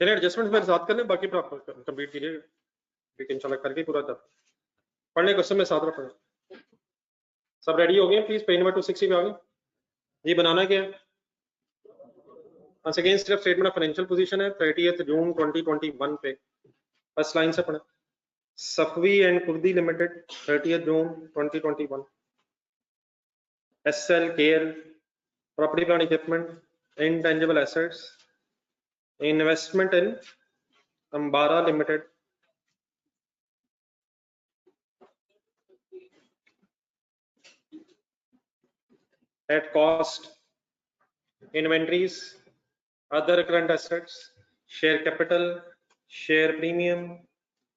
चलिए एडजस्टमेंट मेरे साथ कर लें, बाकी फिर आप कंप्लीट कीजिएगा, ठीक इंशाल्लाह करके पूरा कर पढ़ने क्वेश्चन में साथ रखना। सब रेडी हो गए प्लीज, पेज नंबर 260 पे आ गए। ये बनाना क्या है? अगेन सिर्फ स्टेटमेंट ऑफ फाइनेंशियल पोजीशन है 30 जून 2021 पे, फर्स्ट लाइन से पढ़े। Safvi and Kurdi limited 30 June 2021, SL care property plant equipment intangible assets, investment in Ambara limited at cost, inventories, other current assets, share capital, share premium,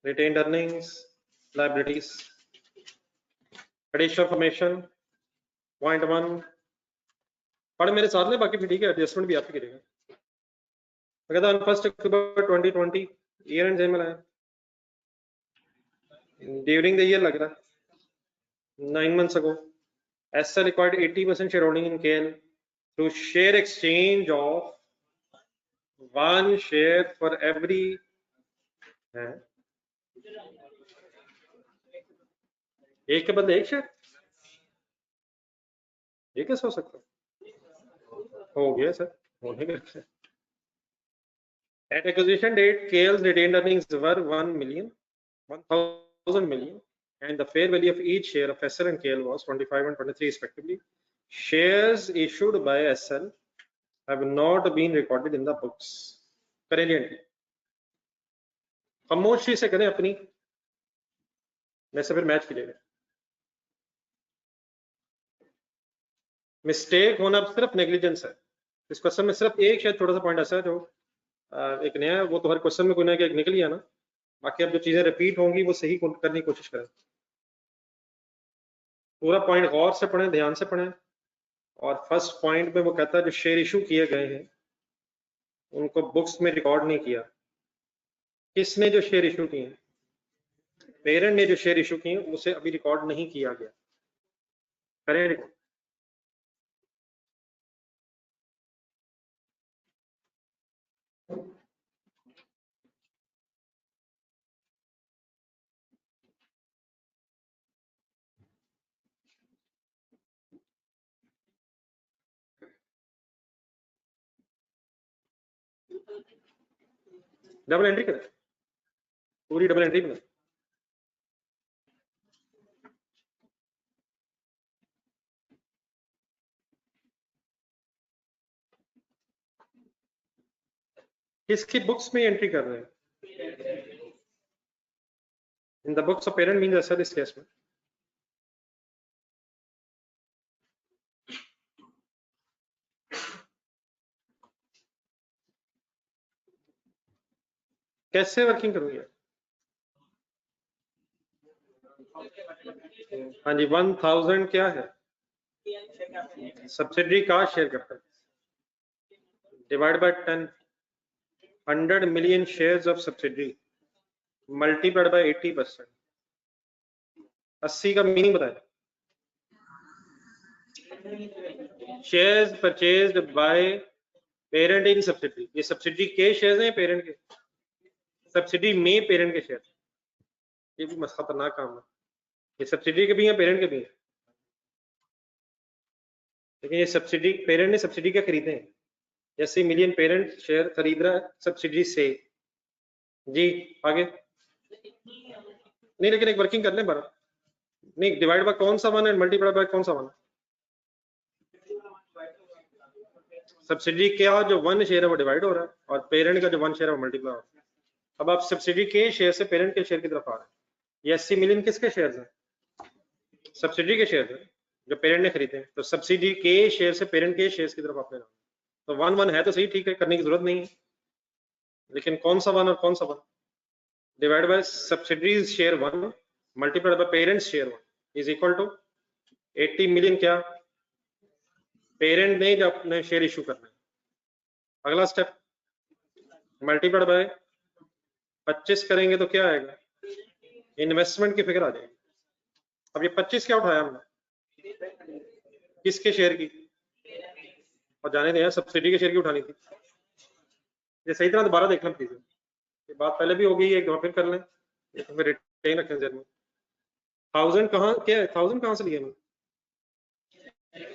retained earnings, liabilities. Additional information point 1 पढ़ मेरे साथ में, बाकी भी ठीक है, adjustment भी आपकी करेगा। अगर on 1st October 2020 year end Gemmell है, during the year लग रहा है 9 months ago SL acquired 80% shareholding in KL through share exchange of 1 share for every एक के बदले एक शेयर, ये कैसे हो सकता? हो गया सर, होने का। At acquisition date, KL's retained earnings were 1,000 million, and the fair value of each share of SL and KL was 25 and 23 respectively. Shares issued by SL have not been recorded in the books. करेंगे entry, खामोशी से करें अपनी, मैं से फिर match कीजिएगा। Mistake होना सिर्फ नेग्लिजेंस है। इस क्वेश्चन में सिर्फ एक शायद थोड़ा सा पॉइंट ऐसा है जो एक नया है, वो तो हर क्वेश्चन में कोई ना एक निकल गया ना, बाकी अब जो चीजें रिपीट होंगी वो सही करने की कोशिश करें। पूरा पॉइंट गौर से पढ़ें, ध्यान से पढ़ें। और फर्स्ट पॉइंट में वो कहता है जो शेयर इशू किए गए हैं उनको बुक्स में रिकॉर्ड नहीं किया। किसने जो शेयर इशू किए हैं? पेरेंट ने जो शेयर इशू किए हैं उसे अभी रिकॉर्ड नहीं किया गया। करें रिकॉर्ड। डबल एंट्री करें, पूरी डबल एंट्री करें। किसकी बुक्स में एंट्री कर रहे हैं? In the books of parent means ऐसा इस केस में कैसे वर्किंग करूंगी? हाँ जी, 1000 क्या है? सब्सिडी का share capital divide by 10, 100 million shares of subsidiary multiplied by 80%। 80 का मीनिंग बताए। Shares purchased by parent in subsidy, ये सब्सिडी के शेयर्स हैं पेरेंट के? सब्सिडी में पेरेंट के शेयर, ये भी खतरनाक काम है। ये सब्सिडी के भी हैं पेरेंट के भी हैं, लेकिन ये सब्सिडी पेरेंट ने सब्सिडी क्या खरीदे हैं? 80 मिलियन पेरेंट शेयर खरीद रहा है सब्सिडी से जी। आगे नहीं, लेकिन एक वर्किंग कर लें बार नहीं, डिवाइड बाय कौन सा वन है, मल्टीप्लाई बाय कौन सा वन? सब्सिडी क्या जो 1 शेयर है वो डिवाइड हो रहा है और पेरेंट का जो 1 शेयर है वो मल्टीप्लाई हो रहा है। अब आप सब्सिडी के शेयर से पेरेंट के शेयर की तरफ आ रहे हैं। ये 80 मिलियन किसके शेयर हैं? सब्सिडी के शेयर हैं जो पेरेंट ने खरीदे हैं। तो सब्सिडी के शेयर से पेरेंट के शेयर की तरफ आपने, तो 1 है तो सही, ठीक है, करने की जरूरत नहीं है, लेकिन कौन सा वन और कौन सा one? Divide by subsidies share 1 multiplied by parents share 1 is equal to 80 million क्या पेरेंट ने जो अपने शेयर इशू करना है। अगला स्टेप मल्टीप्लाइड बाय 25 करेंगे तो क्या आएगा? इन्वेस्टमेंट की फिगर आ जाएगी। अब ये 25 क्या उठाया हमने? किसके शेयर की? और जाने दें, सब्सिडी के शेयर की उठानी थी। ये सही तरह दोबारा देख लें प्लीज, ये बात पहले भी हो गई, एक दफा फिर कर लें, तो फिर रिटेन रखें जहन में। 1000 कहाँ क्या है, 1000 कहाँ से लिया मैंने?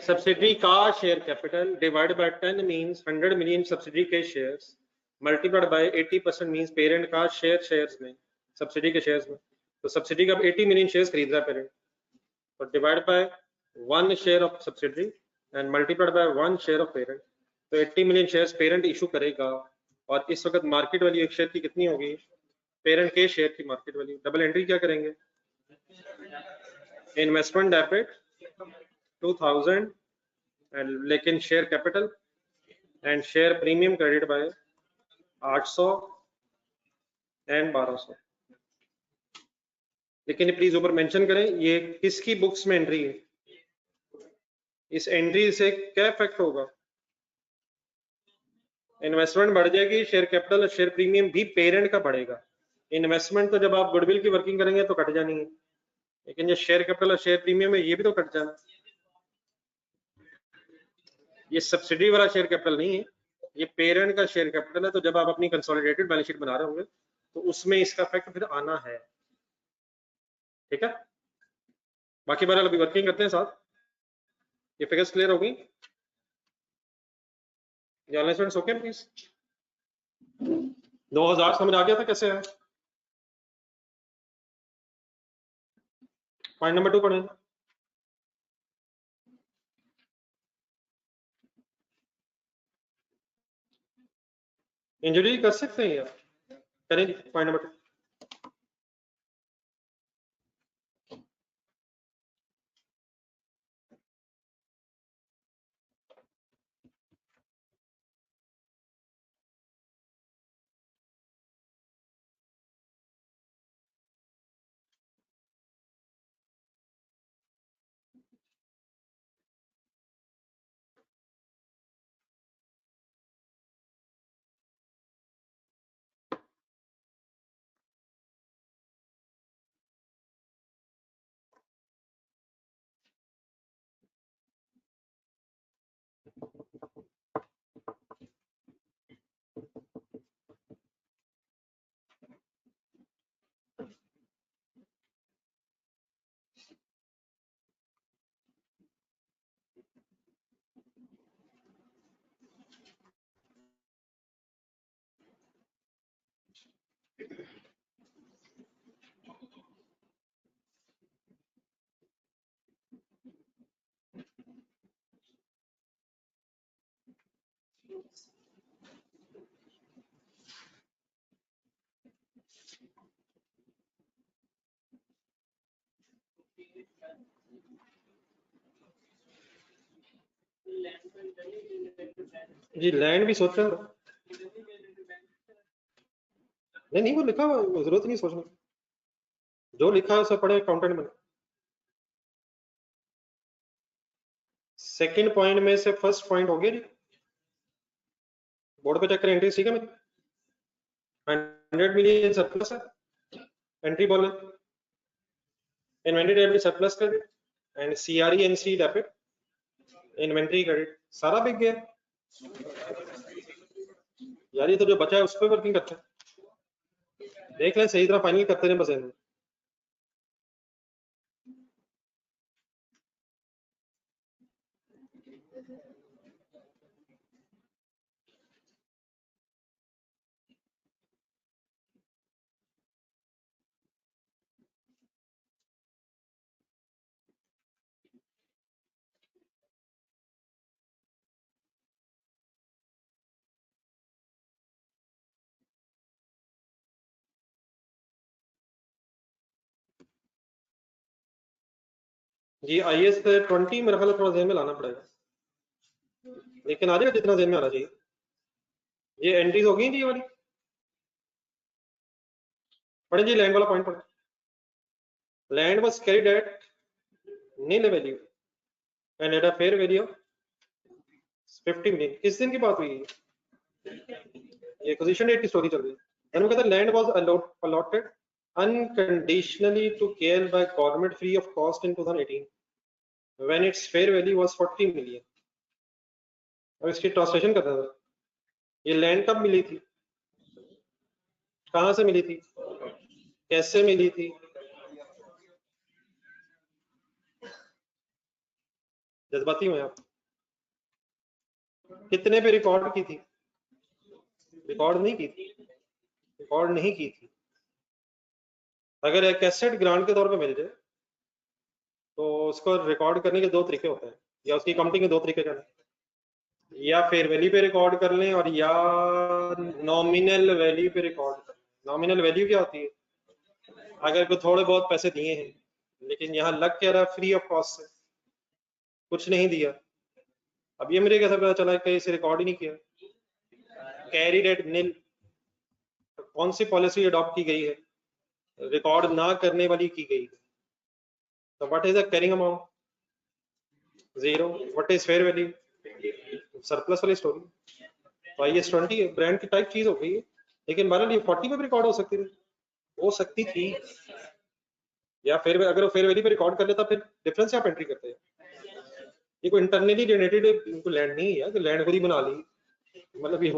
सब्सिडी का share capital divide by 10 means 100 million subsidy के shares, multiplied by 80% means parent का शेयर्स में, सब्सिडी के शेयर्स में। तो सब्सिडी का 80 मिलियन शेयर्स खरीद रहा है पेरेंट, तो divide by 1 share of subsidy and multiplied by 1 share of parent. तो 80 मिलियन शेयर्स पेरेंट इशू करेगा, और इस वक्त मार्केट वैल्यू एक शेयर की कितनी होगी? पेरेंट के शेयर की मार्केट वैल्यू। डबल एंट्री क्या करेंगे? इन्वेस्टमेंट डेबिट 2000 एंड लेकिन share capital and share premium credit by 800 and 1200। लेकिन प्लीज ऊपर मेंशन करें ये किसकी बुक्स में एंट्री है, इस एंट्री से क्या इफेक्ट होगा? इन्वेस्टमेंट बढ़ जाएगी, शेयर कैपिटल और शेयर प्रीमियम भी पेरेंट का बढ़ेगा। इन्वेस्टमेंट तो जब आप गुडविल की वर्किंग करेंगे तो कट जानी है, लेकिन ये शेयर कैपिटल और शेयर प्रीमियम है ये भी तो कट जाना। ये सब्सिडी वाला शेयर कैपिटल नहीं है, ये पेरेंट का शेयर कैपिटल है। तो जब आप अपनी कंसोलिडेटेड बैलेंस शीट बना रहे होंगे तो उसमें इसका इफेक्ट फिर आना है, ठीक है। बाकी बार अभी वर्किंग करते हैं साथ, ये फिगर्स क्लियर हो गई? Online students okay please? 2000 समझ आ गया था कैसे है? पॉइंट नंबर 2 पढ़ें। इंजरी कर सकते हैं यार, करें पॉइंट नंबर 2। जी लैंड भी सोचा, नहीं वो लिखा हुआ, जरूरत नहीं सोचने, जो लिखा है उसे पढ़े अकाउंटेंट में। सेकंड पॉइंट में से फर्स्ट पॉइंट हो गया जी, बोर्ड पे चेक करें एंट्री, ठीक है मेरी? 100 मिलियन सरप्लस है, एंट्री बोले inventory debit surplus credit and CRE NC debit inventory credit, सारा बिक गया यार। ये तो जो बचा है उस पर वर्किंग करते हैं, देख लें सही तरह फाइनल करते हैं बस। जी IS 20 मेरा ख्याल थोड़ा ज़हन में लाना पड़ेगा, लेकिन आ जाएगा जितना ज़हन में आना चाहिए। ये एंट्रीज हो गई थी ये वाली, पढ़े जी लैंड वाला पॉइंट पढ़े। Land was carried at nil value and at a fair value 50 million. किस दिन की बात हुई है? ये एक्विजिशन डेट की स्टोरी चल रही है। मैंने कहता land was allotted unconditionally to KL by government free of cost in 2018 when its fair value was 40 million। अब इसकी ट्रांसलेशन करना था, ये लैंड कब मिली थी? कहां से मिली थी, कैसे मिली थी, जज्बाती हुए आप, कितने पे रिकॉर्ड की थी, रिकॉर्ड नहीं की थी, रिकॉर्ड नहीं की थी। अगर एक एसेट ग्रांट के तौर पे मिल जाए तो उसको रिकॉर्ड करने के दो तरीके होते हैं, या उसकी काउंटिंग के दो तरीके करने, या फेयर वैल्यू पे रिकॉर्ड कर लें और या नॉमिनल वैल्यू पे रिकॉर्ड कर लें। नॉमिनल वैल्यू क्या होती है, अगर कोई थोड़े बहुत पैसे दिए हैं लेकिन यहाँ लग क्या रहा फ्री ऑफ कॉस्ट से, कुछ नहीं दिया, अब ये मुझे कैसे पता चला कि इसे रिकॉर्ड ही नहीं किया, कैरीड एट निल, कौन सी पॉलिसी अडॉप्ट की गई है, रिकॉर्ड ना करने वाली की गई है। तो what is the carrying amount, zero. What is fair value, surplus वाली स्टोरी। तो IS-20 ब्रांड की टाइप चीज हो गई है, लेकिन बहरहाल ये 40 में भी रिकॉर्ड हो सकती थी, हो सकती थी, या फिर अगर वो फेयर वैल्यू पे रिकॉर्ड कर लेता फिर डिफरेंस आप एंट्री करते हैं। ये कोई इंटरनली जनरेटेड लैंड नहीं है कि लैंड खुद ही बना ली, मतलब ये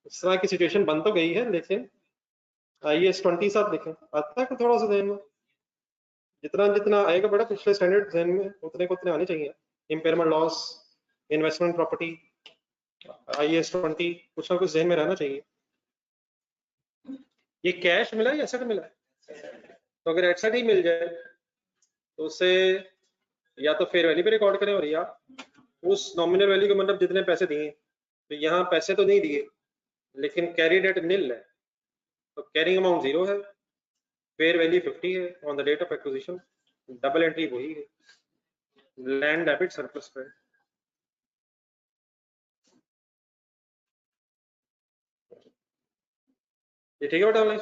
इस तरह की सिचुएशन बन तो गई है, लेकिन IS-20 साथ देखें आता है थोड़ा सा जहन में, जितना जितना आएगा बड़ा पिछले स्टैंडर्ड जहन में उतने को उतने आने चाहिए। Impairment loss, investment property, IS-20 कुछ ना कुछ जहन में रहना चाहिए। ये कैश मिला या एसेट मिला, तो अगर एसेट ही मिल जाए तो उसे या तो फेयर वैल्यू पे रिकॉर्ड करें और या उस नॉमिनल वैल्यू के मतलब जितने पैसे दिए, तो यहाँ पैसे तो नहीं दिए लेकिन कैरीड एट निल है, तो कैरिंग अमाउंट 0 है, फेयर वैल्यू 50 है on the date of acquisition, double entry वही है, लैंड डेबिट सरप्लस पे। ये ठीक है बेटा, online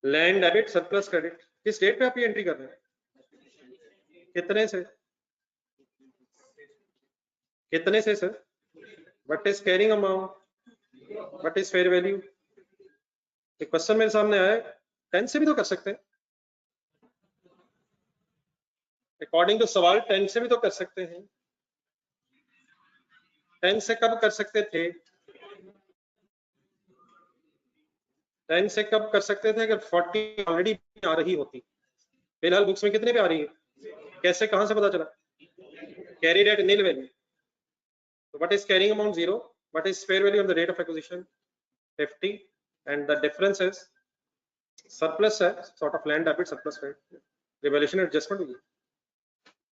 land debit surplus credit, किस डेट पे आप ये एंट्री कर रहे हैं, कितने से कितने से sir, what is carrying amount, what is fair value. Question मेरे सामने आया 10 से भी तो कर सकते हैं, अकॉर्डिंग टू सवाल 10 से भी तो कर सकते हैं। 10 से कब कर सकते थे, 10 से कब कर सकते थे अगर 40 ऑलरेडी आ रही होती, फिलहाल बुक्स में कितने पे आ रही है, कैसे कहां से पता चला, carried at nil value, so what is carrying amount 0, what is fair value on the date of acquisition 50, and the difference is surplus है, sort of land debit surplus है, रिवैल्यूएशन एडजस्टमेंट हुई,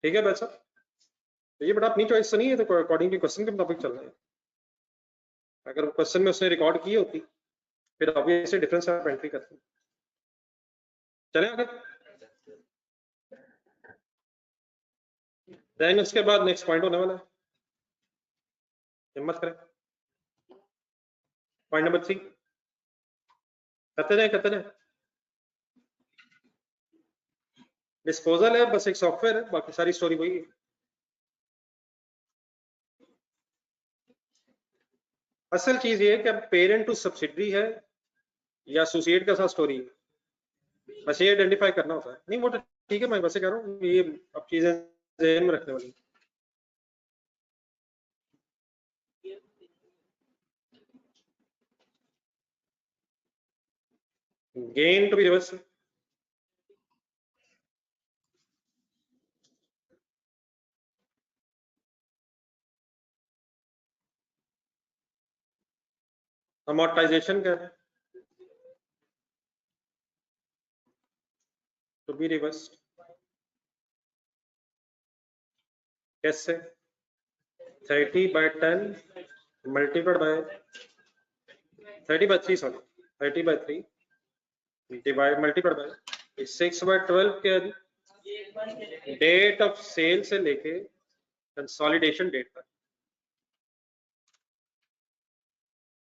ठीक है बच्चा। तो ये बड़ा अपनी चॉइस से नहीं है, तो अकॉर्डिंग टू क्वेश्चन के मुताबिक चलना है। अगर क्वेश्चन में उसने रिकॉर्ड की होती फिर ऑब्वियसली डिफरेंस आप एंट्री करते हैं। चलें आगे, देन उसके बाद नेक्स्ट पॉइंट होने वाला है, हिम्मत करें, पॉइंट नंबर 3 करते जाए। डिस्पोजल है, बस एक सॉफ्टवेयर है, बाकी सारी स्टोरी वही है। असल चीज ये है कि अब पेरेंट टू सब्सिडरी है या एसोसिएट का साथ स्टोरी है, बस ये आइडेंटिफाई करना होता है। नहीं वो तो ठीक है, मैं वैसे कह रहा हूँ ये अब चीजें ज़हन में रखने वाली। Gain to be reverse, amortisation क्या है, टू बी रिवर्स कैसे, 30/10 multiplied by 30/3, sorry 30/3 divide multiplied by 6/12 के डेट ऑफ सेल से लेके कंसोलिडेशन डेट तक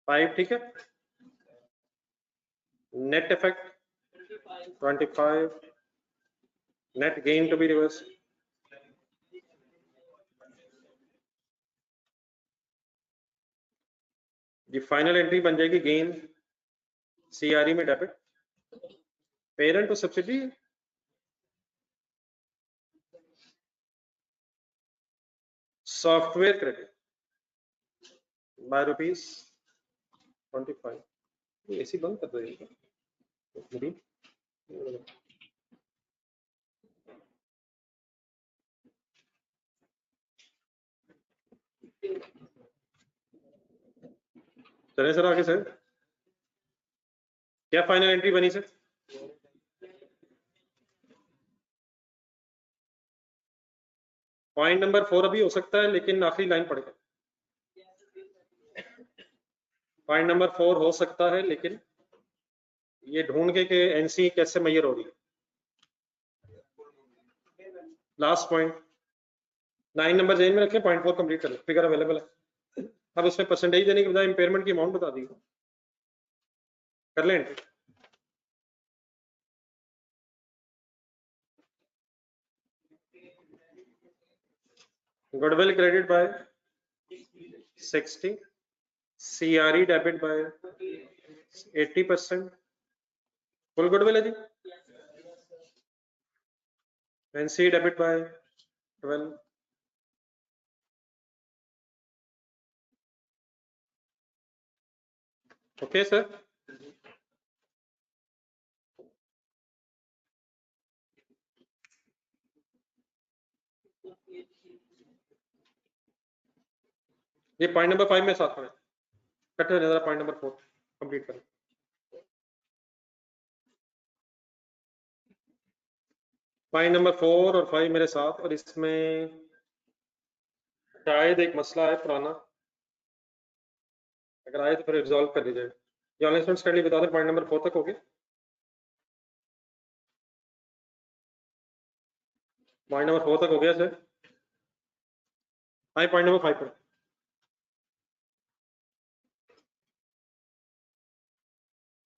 5, ठीक है। Net effect 25, net gain to be reverse, ये फाइनल एंट्री बन जाएगी गेन CRE में debit, parent to subsidy software credit by ₹25। AC बंद कर दो ये। चले सर आगे सर, क्या फाइनल एंट्री बनी सर? पॉइंट नंबर 4 अभी हो सकता है, लेकिन आखिरी लाइन पढ़ के। पॉइंट नंबर 4 हो सकता है, लेकिन ये ढूंढ के कि एनसी कैसे मैयर हो रही है। लास्ट पॉइंट 9 नंबर जेन में रखें, पॉइंट 4 कंप्लीट कर, फिगर अवेलेबल है। अब उसमें परसेंटेज देने के बजाय इंपेयरमेंट की अमाउंट बता दी, कर लें entry. Goodwill credit by 60, CRE debit bye 80%, full goodwill है जी। NC debit bye 12, okay sir. ये पॉइंट नंबर 5 में साथ में कट हो जाएगा, पॉइंट नंबर 4 कंप्लीट करें। पॉइंट नंबर 4 और 5 मेरे साथ, और इसमें शायद एक मसला है पुराना, अगर आए तो फिर रिजॉल्व कर लीजिए। ये ऑनलाइन स्टूडेंट्स के लिए बता दें, पॉइंट नंबर 4 तक हो गया। पॉइंट नंबर 4 तक हो गया सर। आए पॉइंट नंबर 5 पर।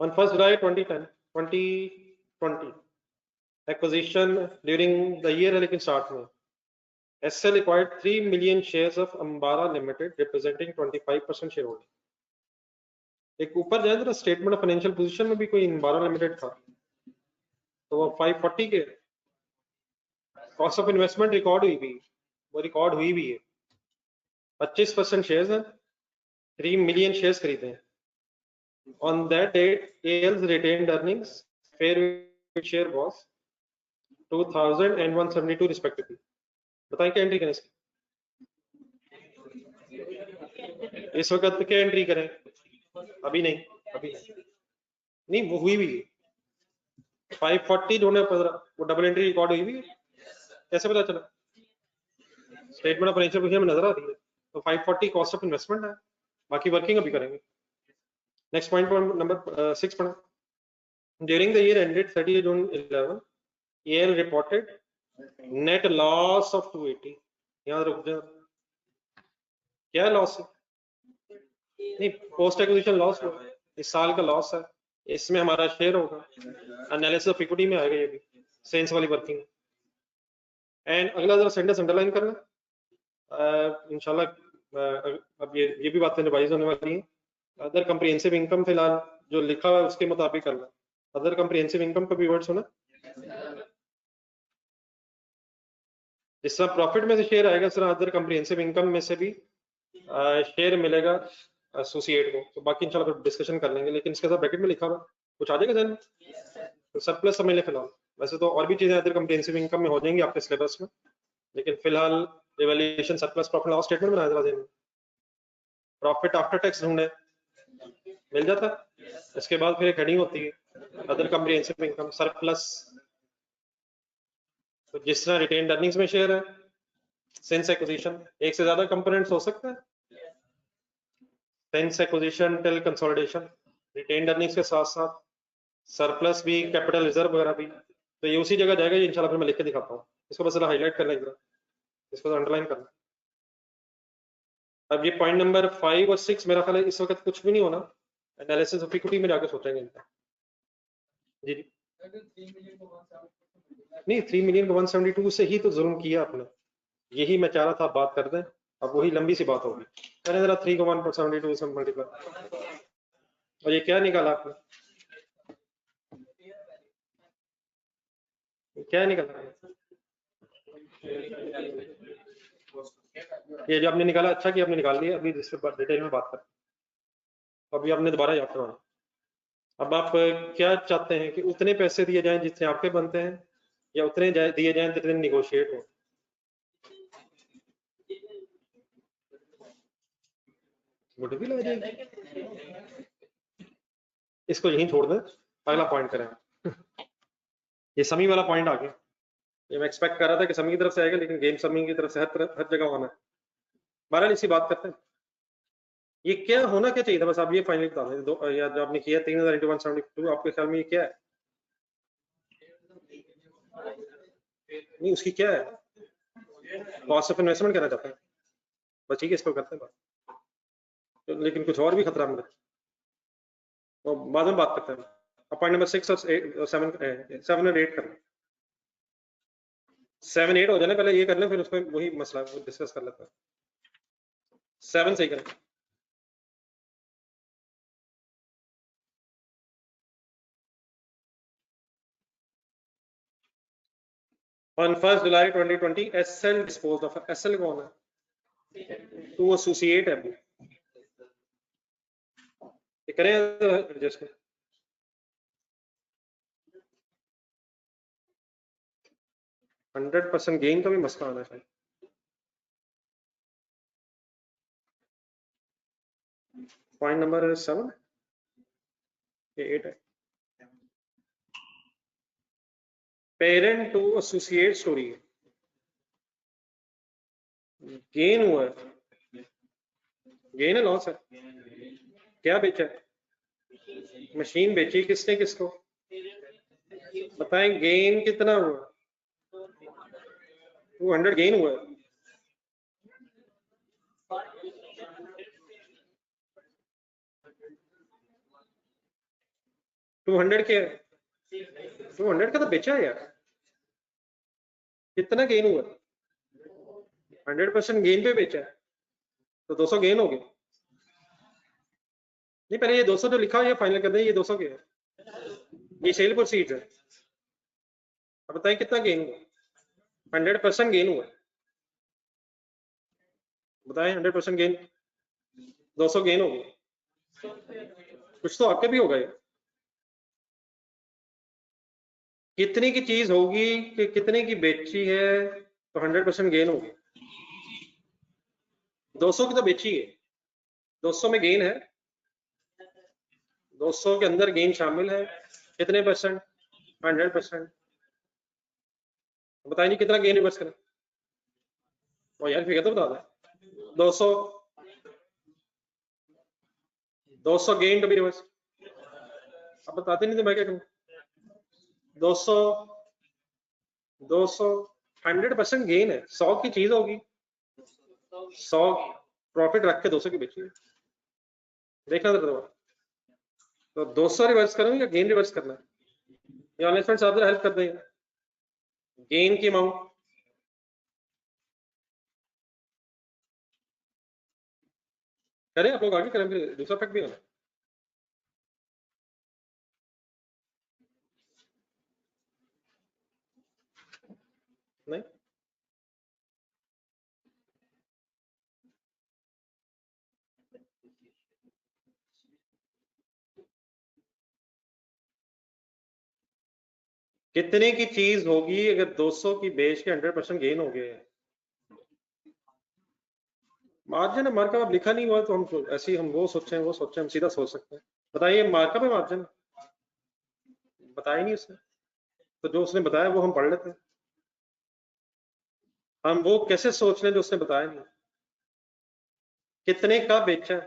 On 1st July 2020 acquisition during the year है, लेकिन स्टार्ट में SL acquired 3 million shares of Ambara Limited representing 25% share holding. एक ऊपर जाए जरा, स्टेटमेंट ऑफ फाइनेंशियल पोजीशन में भी कोई Ambara Limited था, तो वो 540 के कॉस्ट ऑफ इन्वेस्टमेंट रिकॉर्ड हुई भी, वो रिकॉर्ड हुई भी है। 25% शेयर्स हैं, 3 मिलियन शेयर्स खरीदे हैं। On that date, AL's retained earnings fair share was 2000 and 172 respectively। बताएं क्या एंट्री करें इसकी? इस वक्त क्या एंट्री करें? अभी नहीं, अभी नहीं, वो हुई भी 540 ढूंढे, वो डबल एंट्री रिकॉर्ड हुई भी, कैसे पता चला? स्टेटमेंट ऑफ फाइनेंशियल पोजीशन में नजर आ रही है, तो 540 कॉस्ट ऑफ इन्वेस्टमेंट है, बाकी वर्किंग अभी करेंगे। नेक्स्ट पॉइंट नंबर 6 पढ़ा। During the year ended 30 June 11, AL reported net loss of 280। यहाँ रुक जाओ, क्या लॉस है? नहीं, पोस्ट एक्विजिशन लॉस हो, इस साल का लॉस है, इसमें हमारा शेयर होगा, एनालिसिस ऑफ इक्विटी में आएगा ये भी, सेंस वाली वर्किंग। एंड अगला जरा सेंटेंस अंडरलाइन करना, इंशाल्लाह अब ये भी बातें रिवाइज होने वाली हैं। अदर कंप्रिहेंसिव इनकम फिलहाल जो लिखा हुआ है उसके मुताबिक करना। अदर कंप्रिहेंसिव इनकम का भी वर्ड सुना, जिस तरह प्रॉफिट में से शेयर आएगा, इस तरह अदर कंप्रिहेंसिव इनकम में से भी शेयर मिलेगा एसोसिएट को। तो बाकी इंशाल्लाह फिर डिस्कशन कर लेंगे, लेकिन इसके साथ ब्रैकेट में लिखा हुआ कुछ आ जाएगा जहन में, तो सरप्लस समझ लें फिलहाल। वैसे तो और भी चीजें अदर कंप्रिहेंसिव इनकम में हो जाएंगी आपके सिलेबस में, लेकिन फिलहाल revaluation surplus profit loss statement बनाया जरा दें। प्रॉफिट आफ्टर टैक्स ढूंढे, मिल जाता। इसके बाद फिर एक हेडिंग होती है अदर कंप्रिहेंसिव इनकम सरप्लस। तो जिस तरह रिटेन्ड अर्निंग्स में शेयर है, सिंस एक्विजिशन एक से ज्यादा कंपोनेंट्स हो सकते हैं, since acquisition till consolidation, retained earnings के साथ साथ सरप्लस भी, कैपिटल रिजर्व वगैरह भी, तो ये उसी जगह जाएगा। ये इंशाल्लाह फिर मैं लिख के दिखाता हूँ, इसको बस हाईलाइट कर लेंगे, इसको तो अंडरलाइन करना। अब ये पॉइंट नंबर 5 और 6 मेरा ख्याल है इस वक्त कुछ भी नहीं होना, एनालिसिस ऑफ इक्विटी में जाकर सोचेंगे इनका। जी नहीं, 3 मिलियन को 172 से ही तो जुल्म किया आपने, यही मैं चाह रहा था बात कर दें, अब वही लंबी सी बात होगी। मैंने जरा 3 को 172 से मल्टीप्लाई, और ये क्या निकाला आपने? क्या निकाला? ये जो आपने निकाला, अच्छा कि आपने निकाल लिया, अभी इस पर डिटेल में बात करें। अभी आपने दोबारा याद करवाना। अब आप क्या चाहते हैं कि उतने पैसे दिए जाएं जितने आपके बनते हैं, या उतने दिए जाएं जितने निगोशिएट हो? गुडविल आ जाएगी, इसको यहीं छोड़ दें, अगला पॉइंट करें। ये समी वाला पॉइंट आ गया, ये मैं एक्सपेक्ट कर रहा था कि समी की तरफ से आएगा, लेकिन गेम समी की तरफ से हर जगह होना है। बहरहाल इसी बात करते हैं। ये क्या होना क्या चाहिए था, बस आप ये फाइनली बता दें। दो या जो आपने किया 3000 × 172, आपके ख्याल में ये क्या है? नहीं, उसकी क्या है? कॉस्ट ऑफ इन्वेस्टमेंट कहना चाहते हैं, बस ठीक है, इसको करते हैं बात। तो लेकिन कुछ और भी खतरा मुझे, तो बाद में बात करते हैं। पॉइंट नंबर 6 और 7 और 8 करना। 7 8 हो जाने पहले ये कर लें, फिर उसमें वही मसला डिस्कस कर लेते हैं। 7 सही करें। On 1st July 2020, SL disposed of SL कौन है? टू एसोसिएट है, ये करें एडजस्टमेंट। %100 गेन का भी मसला आना चाहिए। पॉइंट नंबर 7 ये 8 है। Parent to associate story gain हुआ है, गेन है लॉस है? क्या बेचा है? मशीन बेची, किसने किसको? बताएं गेन कितना हुआ? 200 गेन हुआ है। क्या है? 200 का तो बेचा है यार। कितना गेन हुआ? 100% गेन पे बेचा है, तो 200 गेन हो गए। नहीं, पहले ये 200 जो लिखा है ये फाइनल कर दें, ये 200 के है, ये सेल प्रोसीड्स है। अब बताएं कितना गेन हुआ? 100% गेन हुआ। बताएं 100% गेन, 200 गेन हो गया। कुछ तो आपके भी होगा ये। कितने की चीज होगी कि कितने की बेची है तो 100% गेन होगी? 200 की तो बेची है, 200 में गेन है, 200 के अंदर गेन शामिल है। कितने %? 100%। बताइए नहीं कितना गेन रिवर्स करें? और यार फिगर तो बता दें। 200 गेन टू बी रिवर्स। अब बताते नहीं तो मैं क्या करूं? 200 100% गेन है, 100 की चीज होगी, 100 प्रॉफिट रख के 200 की बेची है। देखना जरा, तो 200 रिवर्स करूं या गेन रिवर्स करना है? या ऑनलाइन फ्रेंड्स आप हेल्प कर देंगे। गेन की अमाउंट करें, आप लोग आगे करें, फिर दूसरा फैक्ट भी होना। नहीं, कितने की चीज होगी अगर 200 की बेच के 100% गेन हो गए? मार्जिन मार्कअप अब लिखा नहीं हुआ तो हम ऐसे ही हम वो सोचें हम सीधा सोच सकते हैं। बताइए मार्कअप है मार्जिन? बताया नहीं उसने, तो जो उसने बताया वो हम पढ़ लेते हैं। हम वो कैसे सोच लें जो उसने बताया नहीं? कितने का बेचा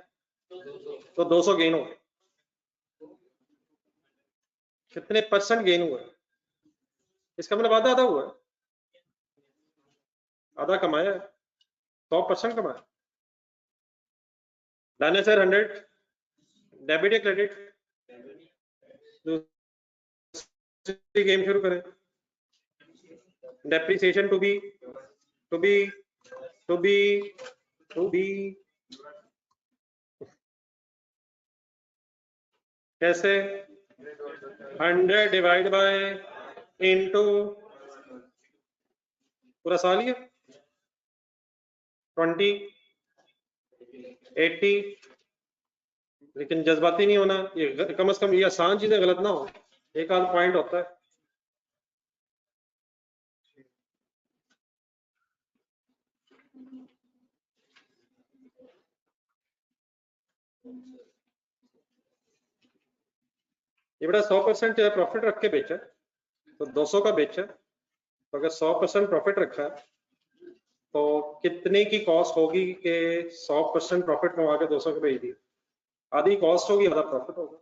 तो 200 गेन हो गए, कितने % गेन हुआ? इसका मतलब आधा आधा हुआ है, आधा कमाया है, 100% कमाया। लाने सर 100 डेबिट या क्रेडिट? दूसरी गेम शुरू करें। डेप्रिसिएशन टू बी कैसे? 100 डिवाइड बाय इनटू पूरा साल ही है, 20, 80, लेकिन जज्बाती नहीं होना, ये कम से कम ये आसान चीजें गलत ना हो, एक आध पॉइंट होता है। ये बड़ा 100% प्रॉफिट रख के बेचा, तो 200 का बेचा, तो अगर 100% प्रॉफिट रखा है तो कितने की कॉस्ट होगी कि 100% प्रॉफिट कमा के 200 के बेच दिए? आधी कॉस्ट होगी, आधा प्रॉफिट होगा।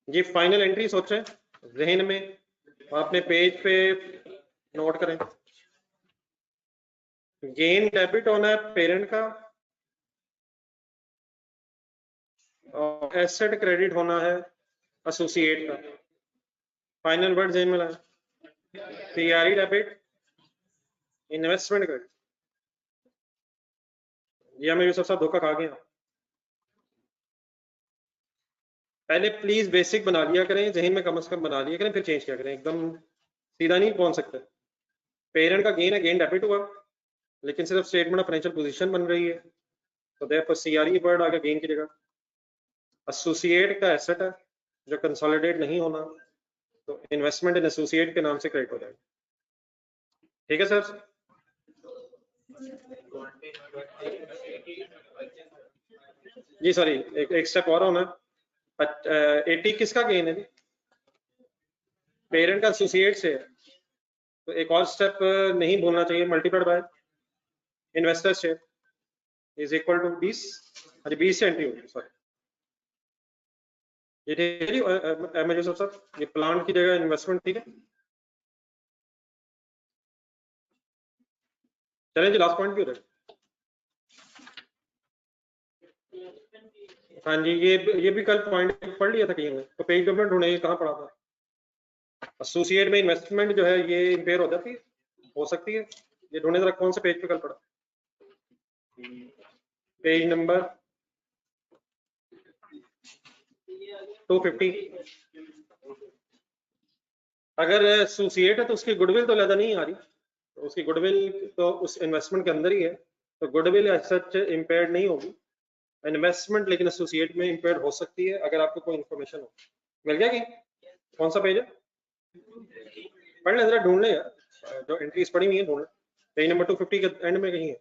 ये फाइनल एंट्री सोचें जहन में और अपने पेज पे नोट करें। गेन डेबिट होना है पेरेंट का और एसेट क्रेडिट होना है एसोसिएट का। फाइनल वर्ड जहन में लाए, पीआरई डेबिट, इन्वेस्टमेंट क्रेडिट। ये हमें यूसुफ साहब धोखा खा गया। पहले प्लीज बेसिक बना लिया करें, जहन में कम से कम बना लिया करें, फिर चेंज किया करें, एकदम सीधा नहीं पहुंच सकते। पेरेंट का गेन है, गेन डेबिट हुआ, लेकिन सिर्फ स्टेटमेंट ऑफ फाइनेंशियल पोजीशन बन रही है, तो देयरफॉर सीआरई वर्ड आ गया गेन की जगह। एसोसिएट का एसेट है जो कंसोलिडेट नहीं होना, तो इन्वेस्टमेंट इन एसोसिएट के नाम से क्रेडिट हो जाएगा। ठीक है सर? जी सॉरी, एक स्टेप और होना। 80 किसका गेन है? पेरेंट का एसोसिएट से है, तो एक और स्टेप नहीं भूलना चाहिए, multiplied by investor share is equal to 20। अरे 20 से एंट्री होगी, सॉरी। ये ठीक है जी साहब, ये प्लांट की जगह इन्वेस्टमेंट, ठीक है। चलें जी, लास्ट पॉइंट भी हो रहा है। हाँ जी, ये भी कल पॉइंट पढ़ लिया था कहीं में, तो पेज नंबर ढूंढे, ये कहाँ पढ़ा था? एसोसिएट में इन्वेस्टमेंट जो है ये इंपेयर हो जाती है, हो सकती है। ये ढूंढे जरा कौन से पेज पे कल पढ़ा, पेज नंबर 250। अगर एसोसिएट है तो उसकी गुडविल तो ज्यादा नहीं आ रही, तो उसकी गुडविल तो उस इन्वेस्टमेंट के अंदर ही है, तो गुडविल एज सच इंपेयर्ड नहीं होगी। इन्वेस्टमेंट लेकिन एसोसिएट में इंपेयर्ड हो सकती है, अगर आपको कोई इन्फॉर्मेशन हो। मिल गया कि कौन सा पेज है? पढ़ ले जरा, ढूंढ ले यार, जो एंट्रीज पड़ी हुई है ढूंढ ले। पेज नंबर 250 के एंड में कहीं है,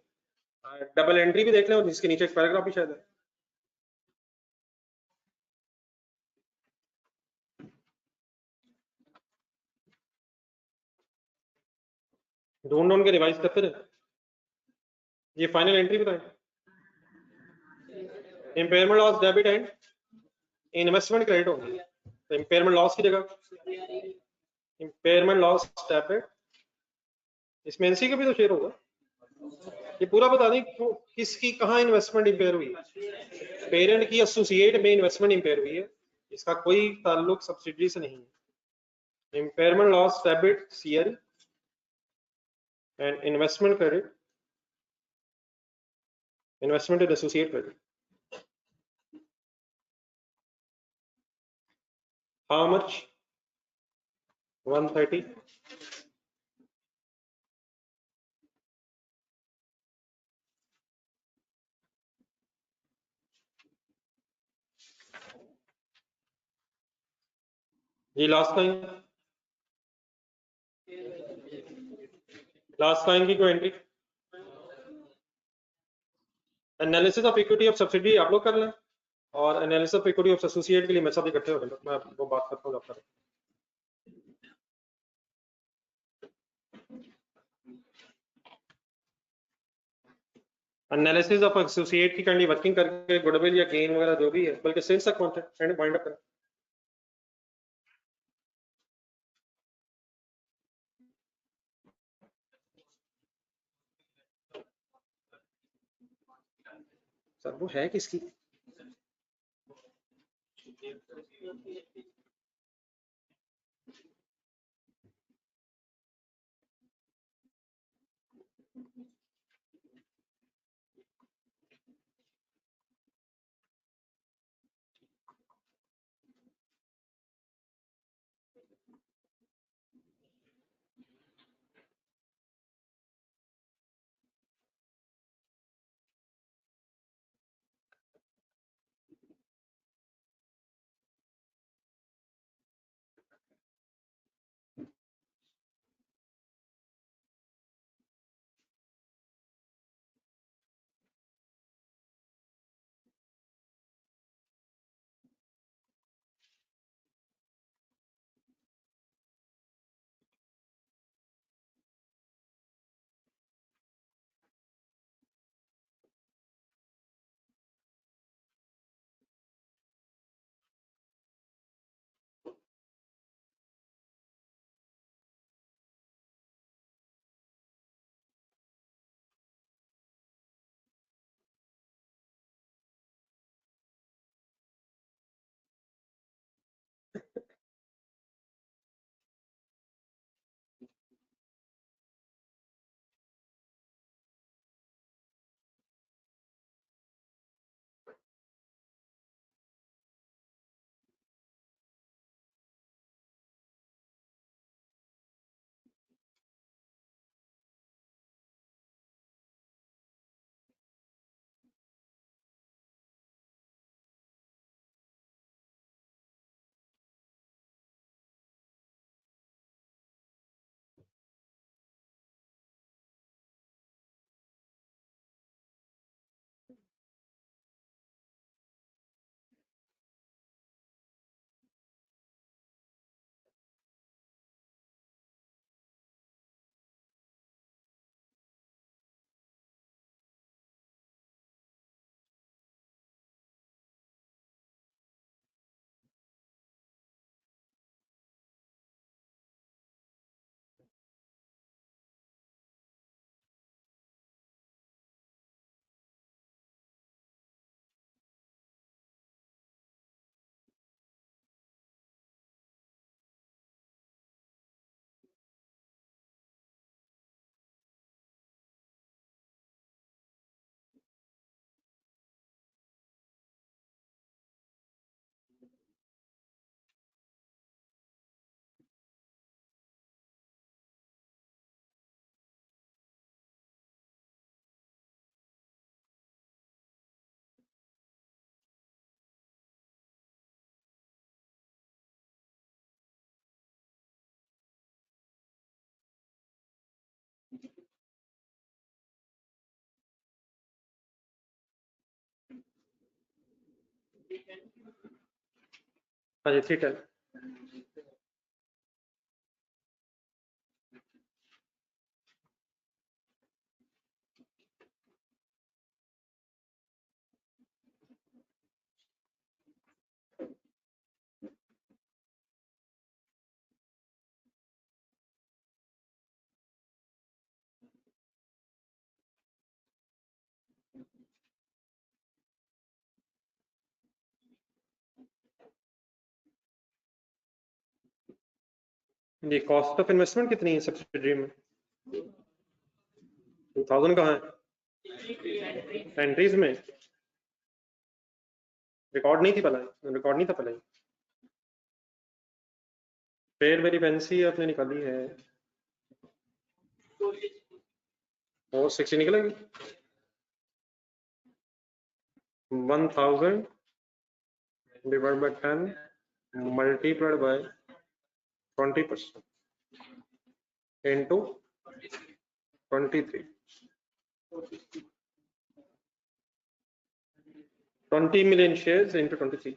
डबल एंट्री भी देख लें और जिसके नीचे एक पैराग्राफ भी शायद है। ढूंढ ढूंढ के रिवाइज करते रहे। ये फाइनल एंट्री बताएं, impairment loss debit and investment credit होगी, तो इम्पेयरमेंट लॉस की जगह इम्पेयरमेंट लॉस डेबिट, इसमें एनसी का भी तो शेयर होगा। ये पूरा बता दें किसकी कहाँ इन्वेस्टमेंट इंपेयर हुई। पेरेंट की एसोसिएट में इन्वेस्टमेंट इंपेयर हुई है, इसका कोई ताल्लुक सब्सिडी से नहीं है। Impairment loss debit CL and investment credit, investment in associate credit. How much? 130। ये लास्ट लाइन की कोई entry? Analysis of equity of subsidy आप लोग कर लें, और analysis of equity of associate के लिए मैं सब इकट्ठे हो गए, मैं वो बात करता हूँ आपका। एनालिसिस ऑफ एसोसिएट की काइंडली वर्किंग करके गुडविल या गेन वगैरह जो भी है, बल्कि सेल्स तक पहुंचे एंड वाइंड अप करें। सर वो है किसकी? हाँ जी 310। जी कॉस्ट ऑफ इन्वेस्टमेंट कितनी है सब्सिडरी में? 2000 कहाँ है? एंट्रीज में रिकॉर्ड नहीं थी पहले, रिकॉर्ड नहीं था पहले। फिर मेरी पेंसी आपने निकाली है 460 निकलेगी। 1000 divided by 10 multiplied by 20% into 23, 20 million shares into 23।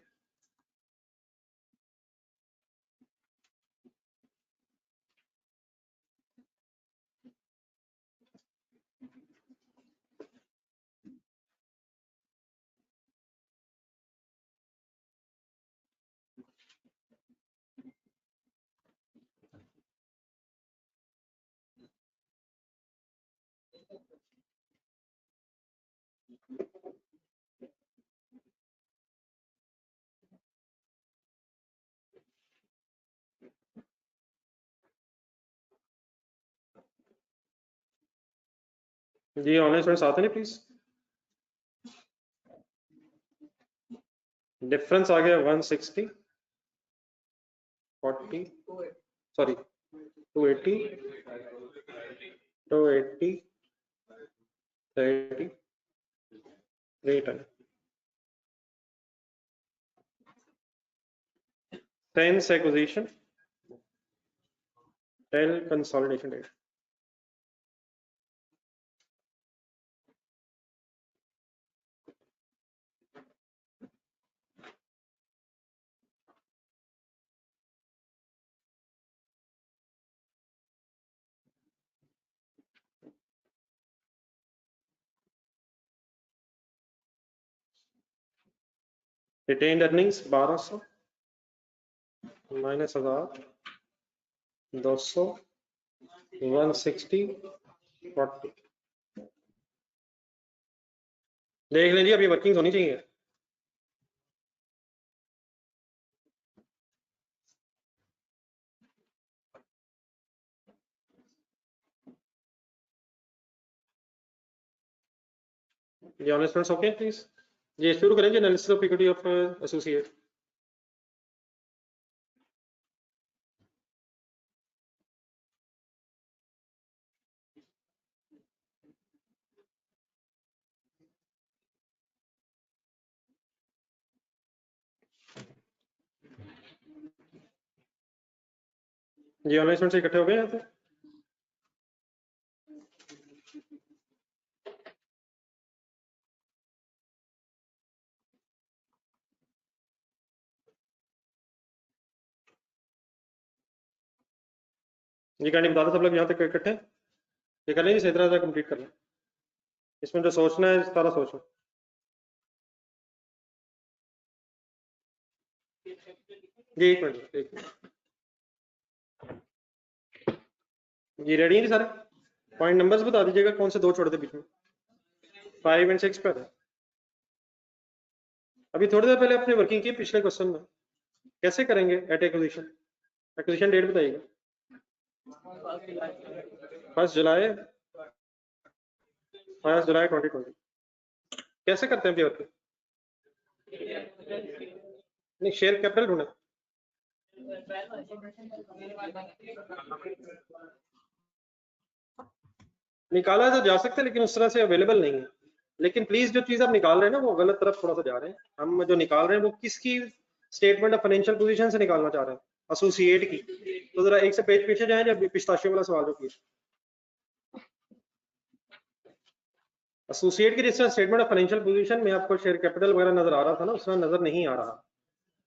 Ji online students आते नहीं प्लीज। डिफरेंस आ गया 160 40 sorry 280 280 30 310 10th acquisition till consolidation date। Retained earnings 1200 minus 1000 200 160 40। देख लीजिए अभी वर्किंग होनी चाहिए। जी ऑनलाइन स्टूडेंट्स ओके प्लीज। जी शुरू करेंगे analysis of equity of associate. जी ऑनलाइन स्टूडेंट्स इकट्ठे हो गए यहाँ पे? जी कैंडी बता दो सब लोग यहाँ तक इकट्ठे। ये कर लेंगे सही तरह से कंप्लीट कर लें। इसमें जो सोचना है सारा सोचो। जी एक मिनट जी रेडी है सारे? पॉइंट नंबर्स बता दीजिएगा कौन से दो छोड़ दे बीच में। 5 और 6 पर है। अभी थोड़ी देर पहले आपने वर्किंग की पिछले क्वेश्चन में। कैसे करेंगे एट एक्विजिशन? एक्विजिशन डेट बताइएगा। 1 जुलाई 2020। कैसे करते हैं वर्किंग? नहीं शेयर कैपिटल ढूंढे। निकाला तो जा सकता है लेकिन उस तरह से अवेलेबल नहीं है। लेकिन प्लीज जो चीज आप निकाल रहे हैं ना वो गलत तरफ थोड़ा सा जा रहे हैं। हम जो निकाल रहे हैं वो किसकी स्टेटमेंट ऑफ फाइनेंशियल पोजीशन से निकालना चाह रहे हैं? एसोसिएट की। तो जरा एक से पेज पीछे जाएं जब पिस्ताशियो वाला सवाल जो किया। एसोसिएट की जिस तरह स्टेटमेंट ऑफ फाइनेंशियल पोजीशन में आपको शेयर कैपिटल वगैरह नजर आ रहा था ना, उस तरह नजर नहीं आ रहा।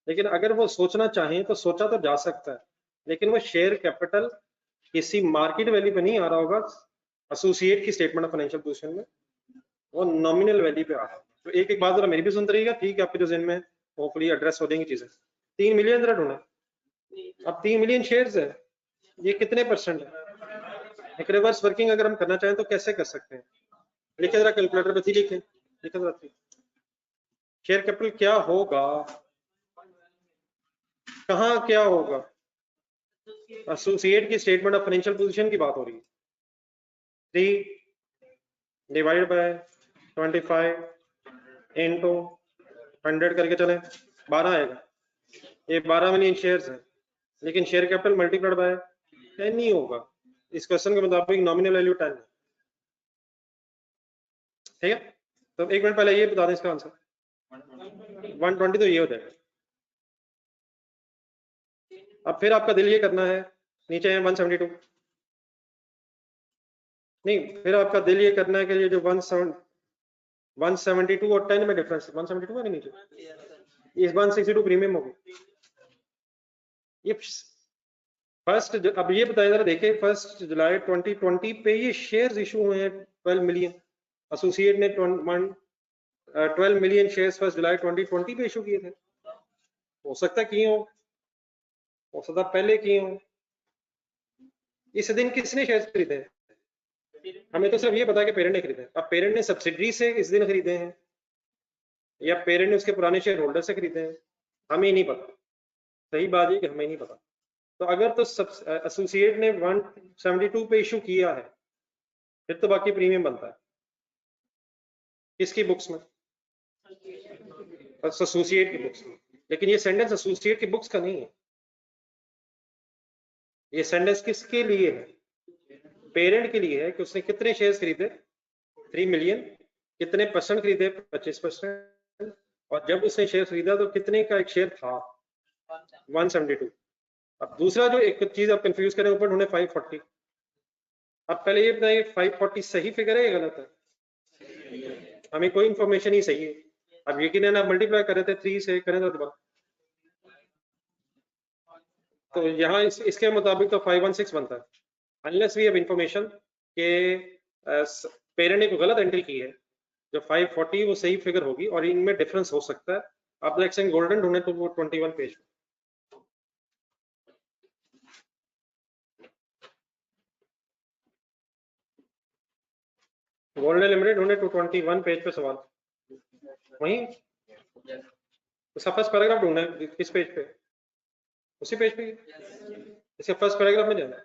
लेकिन अगर वो सोचना चाहें तो सोचा तो जा सकता है, लेकिन वो शेयर कैपिटल किसी मार्केट वैल्यू पे नहीं आ रहा होगा एसोसिएट की स्टेटमेंट ऑफ फाइनेंशियल पोजीशन में, वो नॉमिनल वैल्यू पे आ रहा है। तो एक एक बात जरा मेरी भी सुनते रहिएगा, ठीक है? आपके जो जिन में होपफुली एड्रेस हो जाएंगी चीजें। 3 मिलियन जरा ढूंढा, अब 3 मिलियन शेयर्स है, ये कितने परसेंट है? एक रिवर्स वर्किंग अगर हम करना चाहें तो कैसे कर सकते हैं? लिखे जरा कैलकुलेटर पे, थी लिखे, लिखे जरा थी। शेयर कैपिटल क्या होगा, कहाँ क्या होगा? एसोसिएट की स्टेटमेंट ऑफ फाइनेंशियल पोजीशन की बात हो रही है। 3 डिवाइड बाय 25 इनटू 100 करके चले, 12 आएगा। ये 12 मिलियन शेयर्स है, लेकिन शेयर कैपिटल मल्टीप्लाइड बाय 10 नहीं होगा। इस क्वेश्चन के मुताबिक नॉमिनल वैल्यू 10 है, ठीक है? तो एक मिनट पहले ये बता दें इसका आंसर। 120 तो ये हो जाएगा। अब फिर आपका दिल ये करना है, नीचे है 172, नहीं फिर आपका दिल ये करना है कि ये जो 172 और 10 में डिफरेंस, 172 है नीचे, ये 162 प्रीमियम होगी। ये फर्स्ट, अब ये बताया जरा देखे, 1 जुलाई 2020 पे ये शेयर्स इशू हुए हैं 12 मिलियन। एसोसिएट ने 12 मिलियन शेयर्स 1 जुलाई 2020 पे इशू किए थे। हो सकता है किए हो सकता पहले किए हो। इस दिन किसने शेयर्स खरीदे हैं? हमें तो सिर्फ ये पता है कि पेरेंट ने खरीदे। अब पेरेंट ने सब्सिडरी से इस दिन खरीदे हैं या पेरेंट ने उसके पुराने शेयर होल्डर से खरीदे हैं, हमें नहीं पता। सही बात है कि हमें नहीं पता। तो अगर तो एसोसिएट ने 172 पे इशू किया है, फिर तो बाकी प्रीमियम बनता है किसकी बुक्स में? एसोसिएट की बुक्स में। लेकिन ये सेंटेंस एसोसिएट की बुक्स का नहीं है, ये सेंटेंस किसके लिए है? पेरेंट के लिए है कि उसने कितने शेयर्स खरीदे, 3 मिलियन, कितने परसेंट खरीदे, 25%, और जब उसने शेयर खरीदा तो कितने का एक शेयर था, 172। अब दूसरा जो एक चीज आप कंफ्यूज करें, ऊपर ढूंढे 540। अब पहले ये बताइए 540 सही फिगर है या गलत है? हमें कोई इंफॉर्मेशन ही सही है। अब यकीनन आप मल्टीप्लाई कर रहे थे 3 से, करें तो दोबारा, तो यहाँ इसके मुताबिक तो 516 बनता है, अनलेस वी हैव इंफॉर्मेशन के पेरेंट ने कोई गलत एंट्री की है। जो 540 वो सही फिगर होगी और इनमें डिफरेंस हो सकता है। आप देख सकते गोल्डन ढूंढे तो वो 21 पेज, गोल्डन लिमिटेड ढूंढे 221 पेज पे सवाल, वहीं उसका फर्स्ट पैराग्राफ ढूंढना है, किस पेज पे? उसी पेज पे, इसके फर्स्ट पैराग्राफ में जाना है।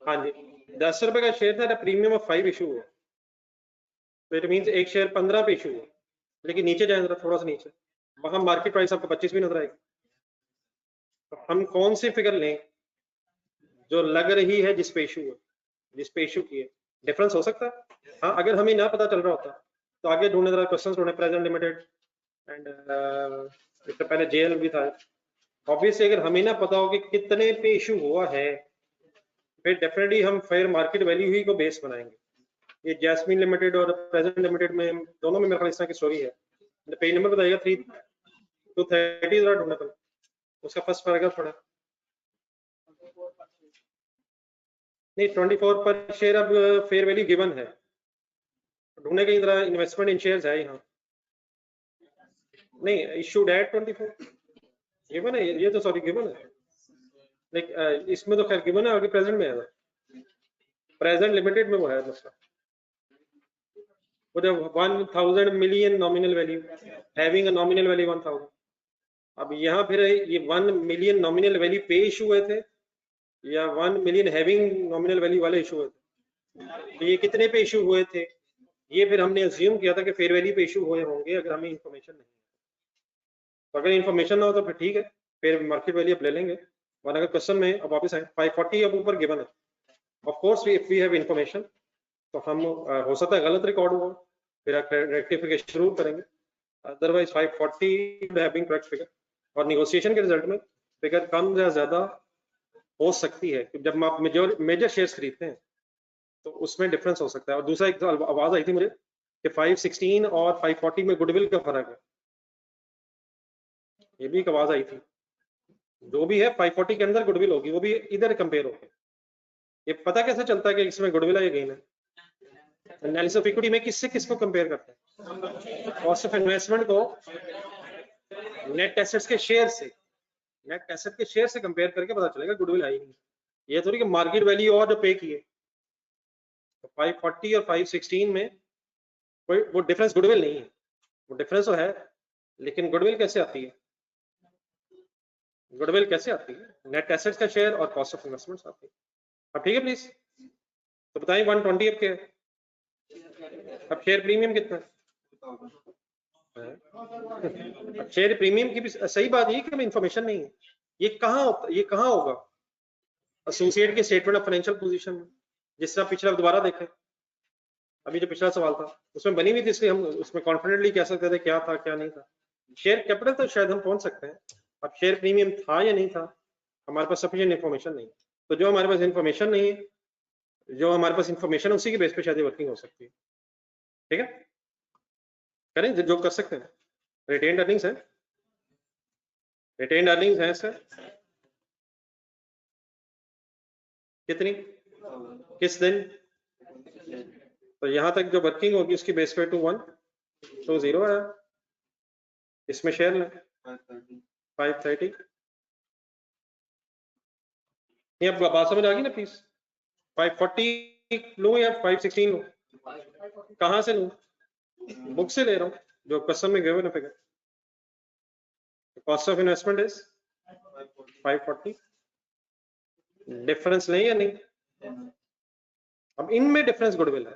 हाँ जी, 10 रुपए का शेयर था, प्रीमियम ऑफ 5 इशू हुआ, तो इट मींस एक शेयर 15 पे इशू हुआ। लेकिन नीचे जाए जरा, थोड़ा सा नीचे, वहां मार्केट प्राइस आपको 25 भी नजर आएगी। तो हम कौन सी फिगर लें जो लग रही है जिस पे इशू है, जिस पे इशू की है? डिफरेंस हो सकता है। हाँ, अगर हमें ना पता चल रहा होता तो आगे ढूंढने जरा, क्वेश्चन ढूंढे प्रेजेंट लिमिटेड एंड इससे पहले जेएल भी था। ऑब्वियसली अगर हमें ना पता हो कि कितने पे इशू हुआ है, फिर डेफिनेटली हम फेयर मार्केट वैल्यू ही को बेस बनाएंगे। ये जैस्मिन लिमिटेड और प्रेजेंट लिमिटेड में दोनों में मेरे ख्याल इस तरह की स्टोरी है। पेज नंबर बताइएगा, 330 जरा ढूंढना पड़ेगा, उसका फर्स्ट पैराग्राफ पढ़ा नहीं, 24 पर शेयर अब फेयर वैल्यू गिवन है, ढूंढने की तरह इन्वेस्टमेंट इन शेयर्स है यहाँ, नहीं इशूड एट 24 गिवन है, ये तो सॉरी गिवन है, लेकिन इसमें तो खैर गिवन है, आगे प्रेजेंट में है, प्रेजेंट लिमिटेड में वो है मसला, वो जब 1000 million nominal value, having a nominal value 1000। अब यहाँ फिर ये 1 मिलियन नॉमिनल वैल्यू पे इशू हुए थे या 1 मिलियन हैविंग नॉमिनल वैल्यू वाले इशू हुए थे? तो ये कितने पे इशू हुए थे, ये फिर हमने अज्यूम किया था कि फेयर वैल्यू पे इशू हुए होंगे, अगर हमें इंफॉर्मेशन नहीं है। तो अगर इंफॉर्मेशन ना हो तो फिर ठीक है, फिर मार्केट वैल्यू ले लेंगे, वरना अगर क्वेश्चन में अब वापस आए 540 अब ऊपर गिवन है, of course if we have information तो हम हो सकता है गलत रिकॉर्ड हुआ, फिर रेक्टिफिकेशन जरूर करेंगे, otherwise 540 have been correct figure. और नेगोशिएशन के रिजल्ट में फिगर कम या ज्यादा हो सकती है, जब आप मेजर शेयर्स खरीदते हैं तो उसमें डिफरेंस हो सकता है। और दूसरा एक आवाज आई थी मुझे कि 516 और 540 में गुडविल का फर्क है, ये भी एक आवाज आई थी। जो भी है 540 के अंदर गुडविल होगी, वो भी इधर कंपेयर होगी। ये पता कैसे चलता है कि इसमें गुडविल है या गेन है? एनालिसिस ऑफ इक्विटी में किससे किसको कंपेयर करते हैं? कॉस्ट ऑफ इन्वेस्टमेंट को नेट एसेट्स के शेयर से, नेट एसेट के शेयर से कंपेयर करके पता चलेगा गुडविल है ही नहीं। ये थोड़ी कि मार्केट वैल्यू और जो पे किए। तो 540 और 516 में कोई वो डिफरेंस गुडविल नहीं है, वो डिफरेंस तो है, लेकिन गुडविल कैसे आती है? गुडविल कैसे आती है? नेट एसेट्स का शेयर और कॉस्ट ऑफ इन्वेस्टमेंट्स आती है। अब ठीक है प्लीज, तो बताइए 120 अब क्या है? अब शेयर प्रीमियम कितना है? अब शेयर प्रीमियम की भी सही बात ये कि इंफॉर्मेशन नहीं है। ये कहाँ होगा? एसोसिएट के स्टेटमेंट ऑफ फाइनेंशियल पोजीशन में, जिस तरह पिछला दोबारा देखें, अभी जो पिछला सवाल था उसमें बनी हुई थी, इसलिए हम उसमें कॉन्फिडेंटली कह सकते थे क्या था क्या नहीं था। शेयर कैपिटल तो शायद हम पहुंच सकते हैं, अब शेयर प्रीमियम था या नहीं था हमारे पास सफिशिएंट इन्फॉर्मेशन नहीं। तो जो हमारे पास इन्फॉर्मेशन नहीं है, जो हमारे पास इन्फॉर्मेशन उसी के बेस पे शायद वर्किंग हो सकती है। ठीक है, करें जो कर सकते हैं। रिटेन्ड अर्निंग्स है, रिटेन्ड अर्निंग्स है सर कितनी, किस दिन? तो यहां तक जो वर्किंग होगी उसकी बेस पे 2120 है, इसमें शेयर लें 530। ये अब बात समझ आ गई ना प्लीज? 540 लूं या 516 लूं? कहां से लूं? बुक से ले रहा हूं, जो क्वेश्चन में गिवन है figure. Cost of investment is 540, difference नहीं या नहीं? अब इनमें डिफरेंस गुडविल है।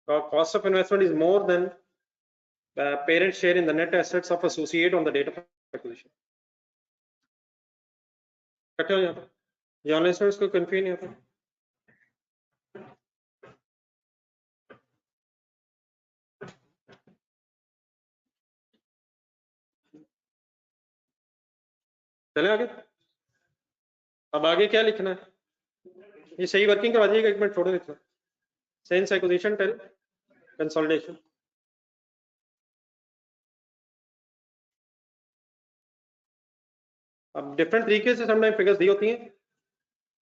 Cost of investment is more than parent share in the net assets of associate on the date of acquisition। इकट्ठे हो जाते हैं, ये ऑनलाइन स्टूडेंट्स को कंफ्यूज नहीं होता। चले आगे, अब आगे क्या लिखना है? ये सही वर्किंग करवा दीजिएगा, एक मिनट छोड़ो लिखना। सिंस एक्विजिशन टिल कंसोलिडेशन, अब डिफरेंट तरीके से समटाइम फिगर्स दी होती हैं,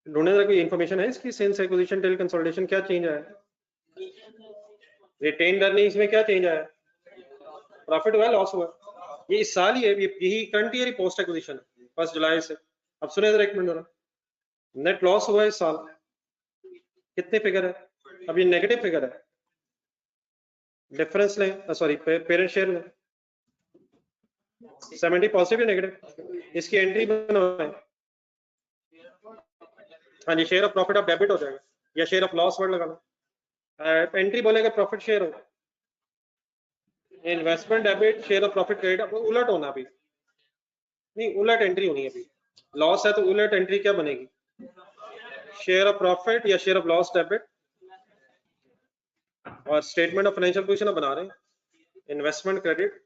ढूंढने का कोई इंफॉर्मेशन है इसकी? सिंस एक्विजिशन टिल कंसोलिडेशन क्या चेंज आया? रिटेन्ड अर्निंग्स में क्या चेंज आया? प्रॉफिट हुआ लॉस हुआ? ये इस साल ही है, यही करंट ईयर पोस्ट एक्विजिशन 1 जुलाई से। अब सुने जरा एक मिनट जरा, नेट लॉस हुआ इस साल, कितने फिगर है? अब ये नेगेटिव फिगर है, डिफरेंस लें, सॉरी पेरेंट शेयर लें, 70 पॉजिटिव या नेगेटिव? इसकी एंट्री बनवाएं। हाँ जी, share of profit of debit हो जाएगा, या शेयर ऑफ लॉस वर्ड लगा लो। एंट्री बोलेगा प्रॉफिट शेयर हो, investment debit, share of profit credit. अब उलट होना, अभी नहीं, उलट एंट्री होनी है। अभी लॉस है तो उलट एंट्री क्या बनेगी? शेयर ऑफ प्रॉफिट या शेयर ऑफ लॉस डेबिट। और स्टेटमेंट ऑफ फाइनेंशियल पोजीशन बना रहे हैं, इन्वेस्टमेंट क्रेडिट,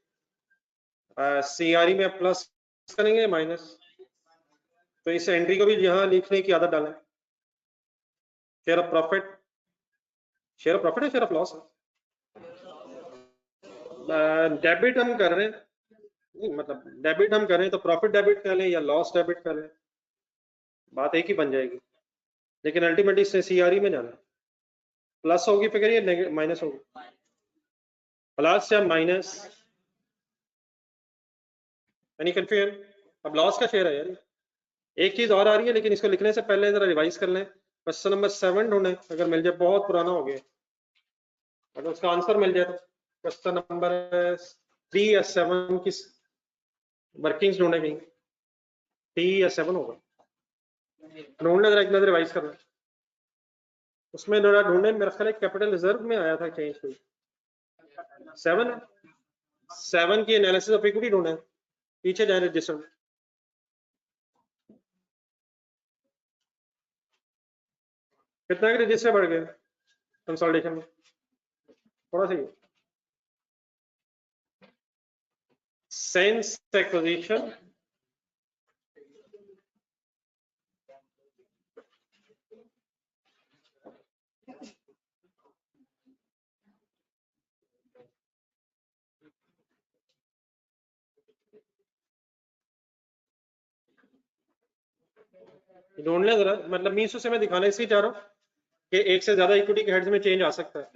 सीआरई में प्लस करेंगे माइनस। तो इस एंट्री को भी यहाँ लिखने की आदत डालें। Share of profit, share of profit है शेयर ऑफ लॉस है? डेबिट हम कर रहे हैं, नहीं मतलब डेबिट हम कर रहे हैं तो प्रॉफिट डेबिट कर लें या लॉस डेबिट कर लें, बात एक ही बन जाएगी। लेकिन अल्टीमेटली इससे सीआरई में जाना, प्लस होगी फिगर या माइनस होगी? प्लस या माइनस? Any confusion? अब लॉस का शेयर है यार। एक चीज और आ रही है, लेकिन इसको लिखने से पहले जरा रिवाइज कर लें। क्वेश्चन नंबर 7 ढूंढे, अगर मिल जाए, बहुत पुराना हो गया, अगर उसका आंसर मिल जाए तो। क्वेश्चन नंबर 3 या 7 की वर्किंग्स ढूंढे कहीं, 3 या 7 होगा, ढूंढने जरा, एक नजर रिवाइज करना। उसमें जरा ढूंढने, मेरा ख्याल है कैपिटल रिजर्व में आया था चेंज कोई। 7 है, 7 की एनालिसिस ऑफ इक्विटी ढूंढे, पीछे जाए रजिस्टर में। कितना के रजिस्टर बढ़ गए कंसोलिडेशन में? थोड़ा सा since acquisition ढूंढ लें जरा, मतलब मीन्स उसे मैं दिखाना इसलिए चाह रहा हूँ कि एक से ज्यादा इक्विटी के हेड्स में चेंज आ सकता है।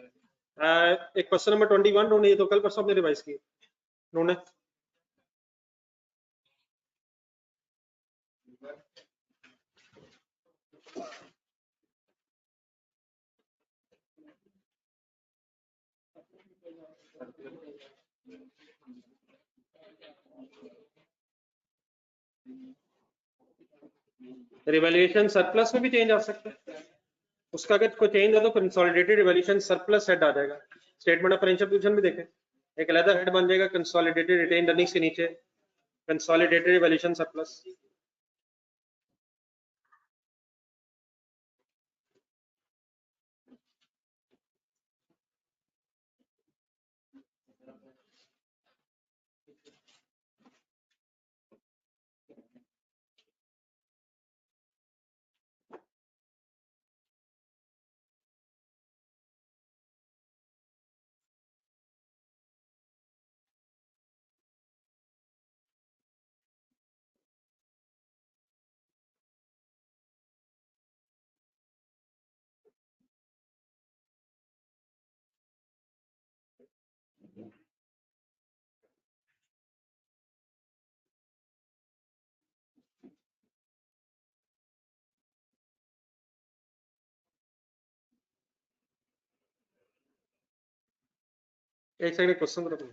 एक क्वेश्चन नंबर 21 ढूंढे, तो कल परसों आपने रिवाइज किए, ढूंढे। रिवैल्यूएशन सरप्लस में भी चेंज आ सकता है, उसका अगर कोई चेंज हो तो कंसोलिडेटेड रिवैल्यूएशन सरप्लस हेड आ जाएगा। स्टेटमेंट ऑफ फाइनेंशियल पोजीशन भी देखें, एक अलग हेड बन जाएगा कंसोलिडेटेड रिटेन अर्निंग्स के नीचे कंसोलिडेटेड रिवैल्यूएशन सरप्लस। एक सेकंड क्वेश्चन करो।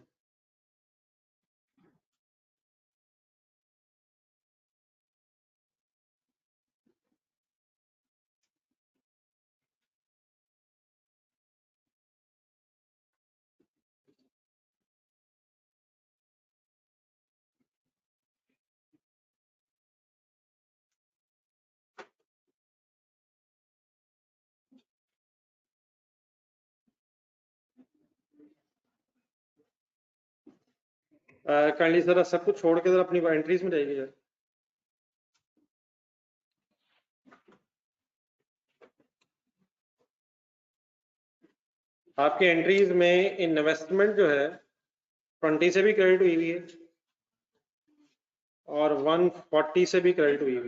काइंडली जरा सब कुछ छोड़ के जरा अपनी एंट्रीज में जाइए यार। आपके एंट्रीज में इन्वेस्टमेंट जो है 20 से भी क्रेडिट हुई है और 140 से भी क्रेडिट हुई है,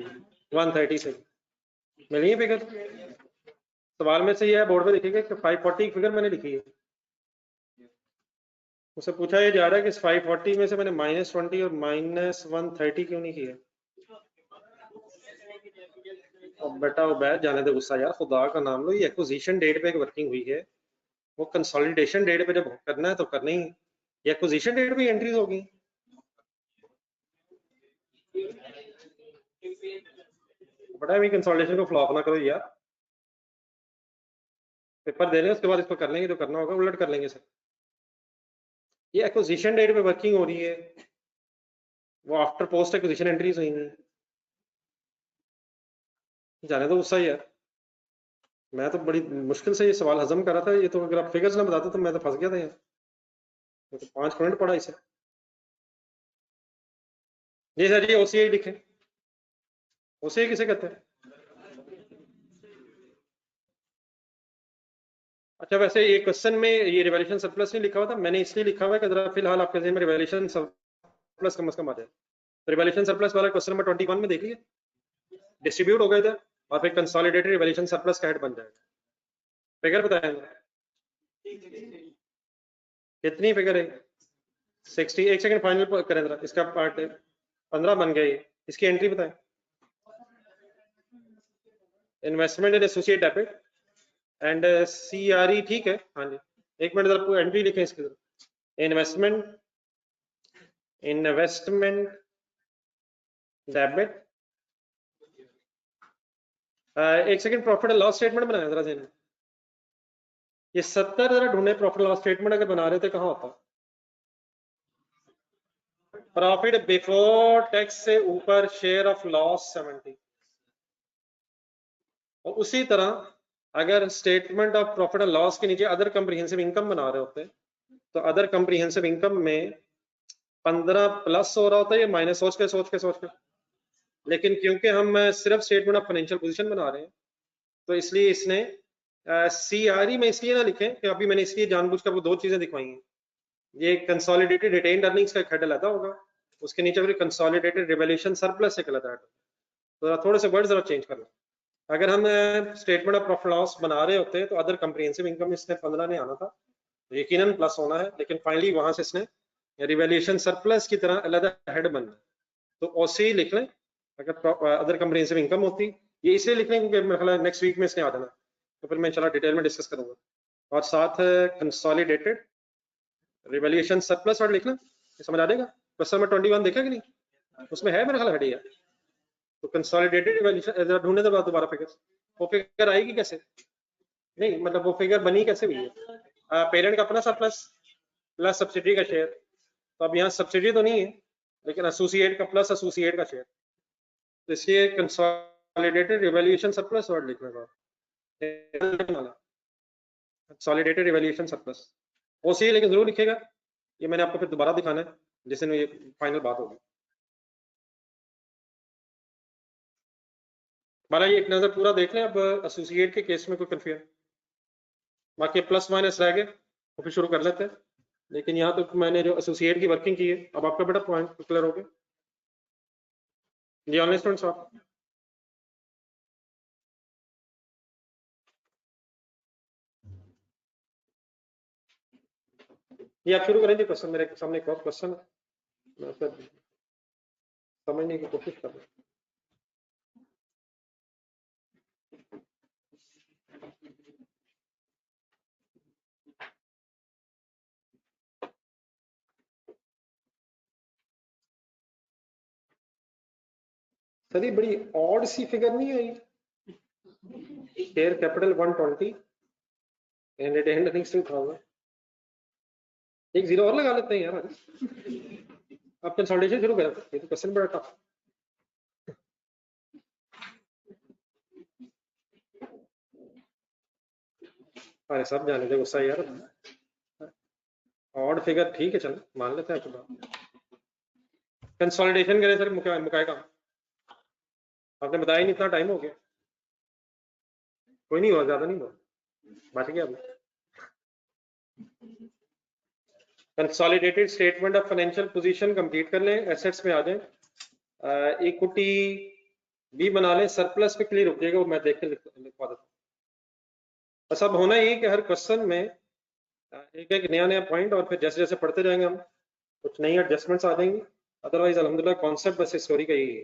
130 से मिली है फिगर। सवाल में से ये है, बोर्ड पे देखिएगा कि 540 फिगर मैंने लिखी है, उसे पूछा ये जा रहा है कि इस 540 में से मैंने -20 और -130 क्यों नहीं किया। अब बेटा वो बैठ जाने दे गुस्सा यार, खुदा का नाम लो, ये एक्विजिशन डेट पे एक वर्किंग हुई है, वो कंसोलिडेशन डेट पे जब करना है तो करना ही, ये एक्विजिशन डेट पे एंट्रीज होगी। बड़ा भी कंसोलिडेशन को फ्लॉप ना करो यार, पेपर दे रहे हैं उसके बाद इसको कर लेंगे, जो करना होगा उलट कर लेंगे सर। ये एक्विजिशन डेट पे वर्किंग हो रही है, वो आफ्टर पोस्ट एक्विजिशन एंट्रीज हुई हैं, जाने दो गुस्सा यार। मैं तो बड़ी मुश्किल से ये सवाल हजम कर रहा था, ये तो अगर आप फिगर्स ना बताते तो मैं तो फंस गया था यार, मैं तो 5 मिनट पढ़ा इसे। जी सर, ये ओसीआई लिखे, ओसीआई किसे कहते हैं? अच्छा, वैसे ये क्वेश्चन में ये रिवैल्यूएशन सरप्लस नहीं लिखा हुआ था, मैंने इसलिए लिखा हुआ है कि जरा फिलहाल आपके ज़हन में रिवैल्यूएशन सरप्लस कम से कम आ जाए। तो रिवैल्यूएशन सरप्लस वाला क्वेश्चन नंबर 21 में देखिए, डिस्ट्रीब्यूट हो गए थे और फिर कंसोलिडेटेड रिवैल्यूएशन सरप्लस का हेड बन जाएगा। फिगर बताएंगे कितनी फिगर है? 60। एक सेकंड फाइनल करें जरा, इसका पार्ट 15 बन गया ये, इसकी एंट्री बताएं। Investment in associate debit and CRE, ठीक है, हाँ जी। एक मिनट जरा एंट्री लिखें इसकी, इन्वेस्टमेंट डेबिट, एक second profit and loss statement बनाया जरा ज़हन में। ये 70 जरा ढूंढे, प्रॉफिट लॉस स्टेटमेंट अगर बना रहे थे कहाँ होता? प्रॉफिट बिफोर टैक्स से ऊपर शेयर ऑफ लॉस 70। और उसी तरह अगर statement of profit and loss के नीचे अदर कंप्रीहेंसिव इनकम बना रहे होते तो अदर कंप्रीहेंसिव इनकम में 15 प्लस हो रहा होता है, ये माइनस सोच के। लेकिन क्योंकि हम सिर्फ स्टेटमेंट ऑफ फाइनेंशियल पोजीशन बना रहे हैं तो इसलिए इसने CRE में इसलिए ना लिखें कि अभी मैंने इसलिए जानबूझकर आपको दो चीजें दिखवाई हैं। ये कंसोलिडेटेड रिटेन्ड अर्निंग्स का एक हेड अलग होगा, उसके नीचे फिर कंसोलिडेटेड रिवैल्यूएशन सरप्लस एक अलग हेड। तो थोड़े से वर्ड जरा चेंज कर लो। अगर हम स्टेटमेंट ऑफ प्रॉफिट लॉस बना रहे होते तो अदर कंप्रिहेंसिव इनकम इसने 15 ने आना था, यकीनन प्लस होना है, लेकिन फाइनली वहां से इसने रिवैल्यूएशन सरप्लस की तरह अलग हेड बनना है। तो OCI लिख लें अगर अदर कंप्रिहेंसिव इनकम होती। ये इसलिए लिख लें क्योंकि मेरे ख्याल नेक्स्ट वीक में इसने आ जाना, तो फिर मैं इंशाल्लाह डिटेल में डिस्कस करूंगा। और साथ कंसोलिडेटेड रिवैल्यूएशन सरप्लस वर्ड लिखना, समझ आ जाएगा। क्वेश्चन नंबर 21 देखा कि नहीं, उसमें है मेरा ख्याल हेड ही है। तो कंसोलिडेटेड रिवैल्यूएशन जरा ढूंढने के बाद दोबारा फिगर, वो फिगर आएगी कैसे, नहीं मतलब वो फिगर बनी कैसे हुई है, पेरेंट का अपना सरप्लस प्लस सब्सिडी का शेयर। तो अब यहाँ सब्सिडी तो नहीं है, लेकिन एसोसिएट का प्लस एसोसिएट का शेयर, तो इसलिए कंसोलिडेटेड रिवैल्यूएशन सरप्लस वर्ड लिखने का, कंसोलिडेटेड रिवैल्यूएशन सरप्लस OCI, लेकिन जरूर लिखेगा। ये मैंने आपको फिर दोबारा दिखाना है जिस दिन ये फाइनल बात होगी। हमारा ये एक नजर पूरा देख लें। अब एसोसिएट के केस में कोई कंफ्यूजन, बाकी प्लस माइनस रह गए तो फिर शुरू कर लेते हैं। लेकिन यहाँ तो मैंने जो एसोसिएट की वर्किंग की है, अब आपका बेटा पॉइंट क्लियर हो गया जी। ऑनलाइन स्टूडेंट्स आप ये आप शुरू करेंगे क्वेश्चन, मेरे सामने एक और क्वेश्चन है, मैं फिर समझने की कोशिश कर रहा हूँ। सर ये बड़ी ऑड सी फिगर नहीं आई, share capital 120 and retained earnings 2000, एक जीरो और लगा लेते हैं यार। आप कंसोलिडेशन शुरू करें, ये तो क्वेश्चन बड़ा टफ। अरे सब जाने दे गुस्सा यार, ऑड फिगर ठीक है, चल मान लेते हैं आपकी बात। कंसोलिडेशन करें सर, मुकाए काम आपने बताया नहीं, इतना टाइम हो गया। कोई नहीं हुआ, ज्यादा नहीं हुआ, बच गया। Consolidated statement of financial position complete कर लें, एसेट्स में आ जाएं, इक्विटी भी बना लें, सरप्लस पे क्लियर हो जाएगा, वो मैं देख के लिखवा देता हूँ। बस अब होना ही कि हर क्वेश्चन में एक एक नया नया पॉइंट, और फिर जैसे जैसे पढ़ते जाएंगे हम कुछ नई एडजस्टमेंट्स आ जाएंगी। अदरवाइज अल्हम्दुलिल्लाह कॉन्सेप्ट बस स्टोरी का यही है।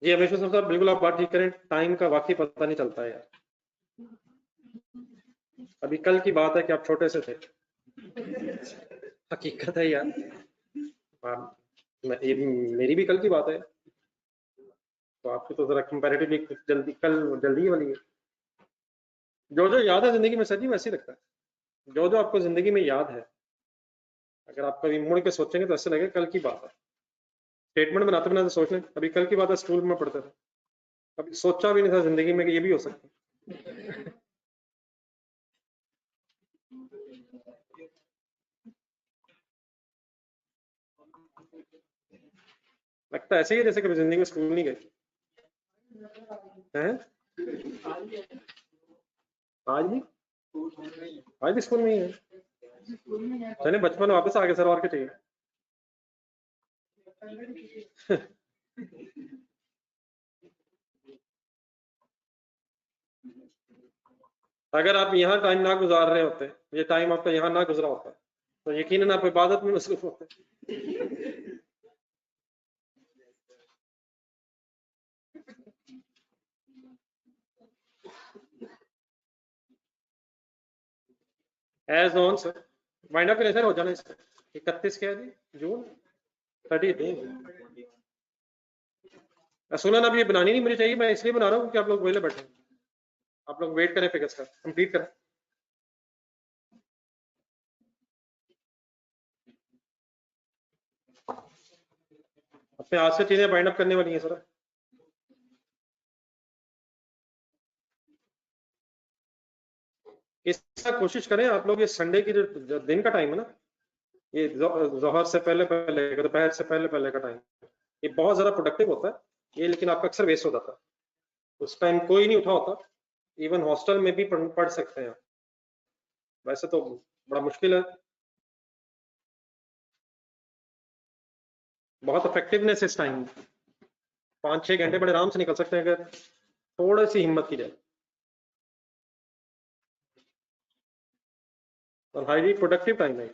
जी हमेशा साहब बिल्कुल आप बात ठीक करें, टाइम का वाकई पता नहीं चलता है यार। अभी कल की बात है कि आप छोटे से थे, हकीकत है यार। ये मेरी भी कल की बात है, तो आपकी तो जरा कंपैरेटिवली जल्दी कल जल्दी वाली है। जो जो याद है जिंदगी में सच ही वैसे ही लगता है, जो जो आपको जिंदगी में याद है, अगर आप कभी मुड़ के सोचेंगे तो ऐसे लगे कल की बात है। स्टेटमेंट बनाते बनाते सोच लें, अभी कल की बात है, स्कूल में पढ़ते थे, कभी सोचा भी नहीं था जिंदगी में कि ये भी हो सकता है। लगता ऐसे ही है जैसे कभी जिंदगी में स्कूल नहीं गए हैं। आज भी स्कूल में ही है, चले बचपन वापस आगे सर, और क्या चाहिए। अगर आप यहाँ टाइम ना गुजार रहे होते, ये टाइम आपका यहाँ ना गुजरा होता, तो यकीनन आप इबादत में मसरूफ होते। As on sir wind up sir हो जाना इसका 31 क्या है जी, जून 30 सुनन अब ये बनानी नहीं मुझे चाहिए, मैं इसलिए बना रहा हूँ कि आप लोग वेले बैठे, आप लोग वेट करें फिगर्स का, कंप्लीट करें। अपने आज से चीजें बाइंड अप करने वाली हैं सर। इसका कोशिश करें आप लोग, ये संडे की जो दिन का टाइम है ना, ये जोहर से पहले पहले, दोपहर से पहले पहले का टाइम, ये बहुत ज्यादा प्रोडक्टिव होता है ये, लेकिन आपका अक्सर वेस्ट हो जाता है। उस टाइम कोई नहीं उठा होता, इवन हॉस्टल में भी पढ़ सकते हैं, वैसे तो बड़ा मुश्किल है। बहुत इफेक्टिवनेस इस टाइम 5-6 घंटे बड़े आराम से निकल सकते हैं अगर थोड़ी सी हिम्मत की जाए, और हाईली प्रोडक्टिव टाइम है।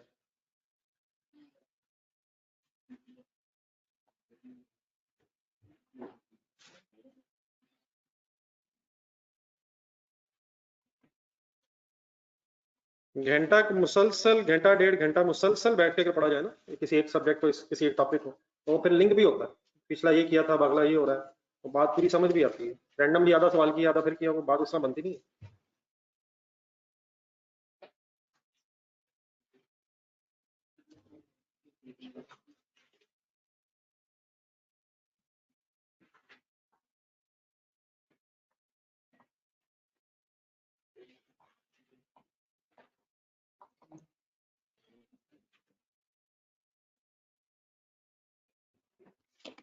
घंटा मुसलसल, घंटा 1.5 घंटा मुसलसल बैठ के अगर पढ़ा जाए ना किसी एक सब्जेक्ट को, किसी एक टॉपिक को, तो फिर लिंक भी होता है, पिछला ये किया था अगला ये हो रहा है, तो बात पूरी समझ भी आती है। रैंडमली आधा सवाल किया आधा फिर किया, वो बात उसमें बनती नहीं है।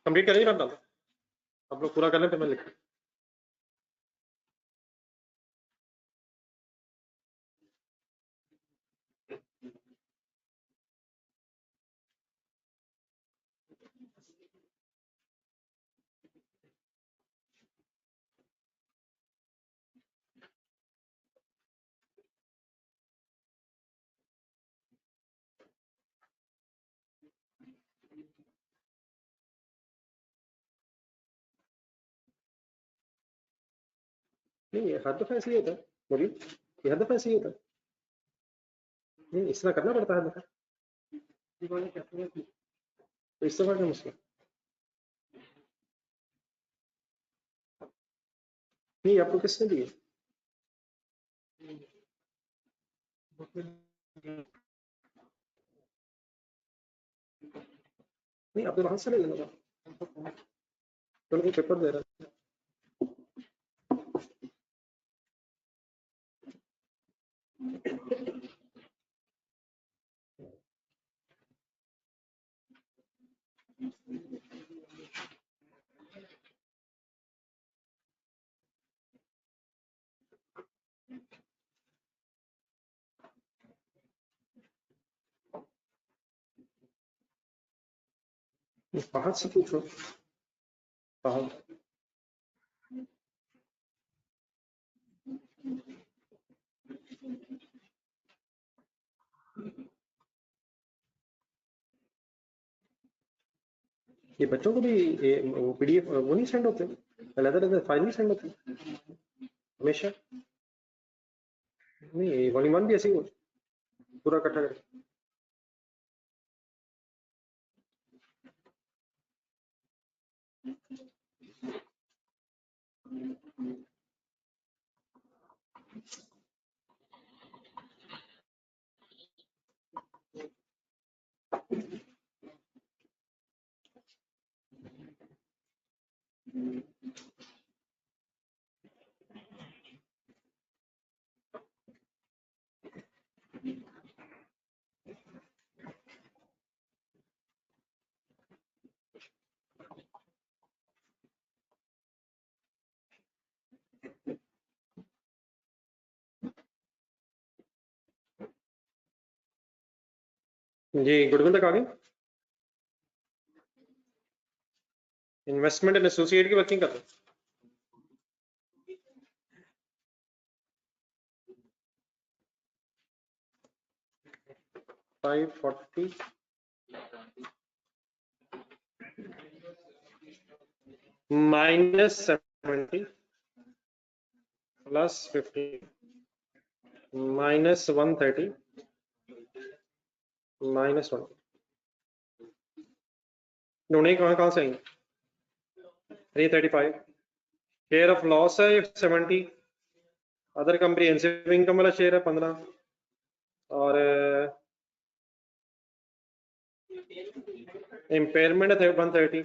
कंप्लीट करेंगे ना डाल, आप लोग पूरा कर लें फिर मैं लिख। नहीं ये हर दफा ऐसे ही होता है, बोलिए, ये हर दफा ऐसे ही होता है, नहीं इस तरह करना पड़ता है हर दफा, तो इस दफा क्या मुश्किल नहीं, आपको किसने दिए? नहीं आप तो वहां से ले लेना था, चलो वो पेपर दे रहा है। बाहर से पूछो, बाहर। ये बच्चों को भी वो पीडीएफ वो नहीं सेंड होते, अलग-अलग फाइल नहीं सेंड होती हमेशा? नहीं 1 भी ऐसे ही हो पूरा इकट्ठा करके। जी गुडविल तक आ गए, इन्वेस्टमेंट इन एसोसिएट की वर्किंग कर रहे हैं। 540 -70 +50 -130 -1 ढूंढे कहाँ से आएंगे? 335 शेयर ऑफ लॉस है 70, अदर कंप्रिहेंसिव इनकम वाला शेयर है 15, और इम्पेयरमेंट है 130,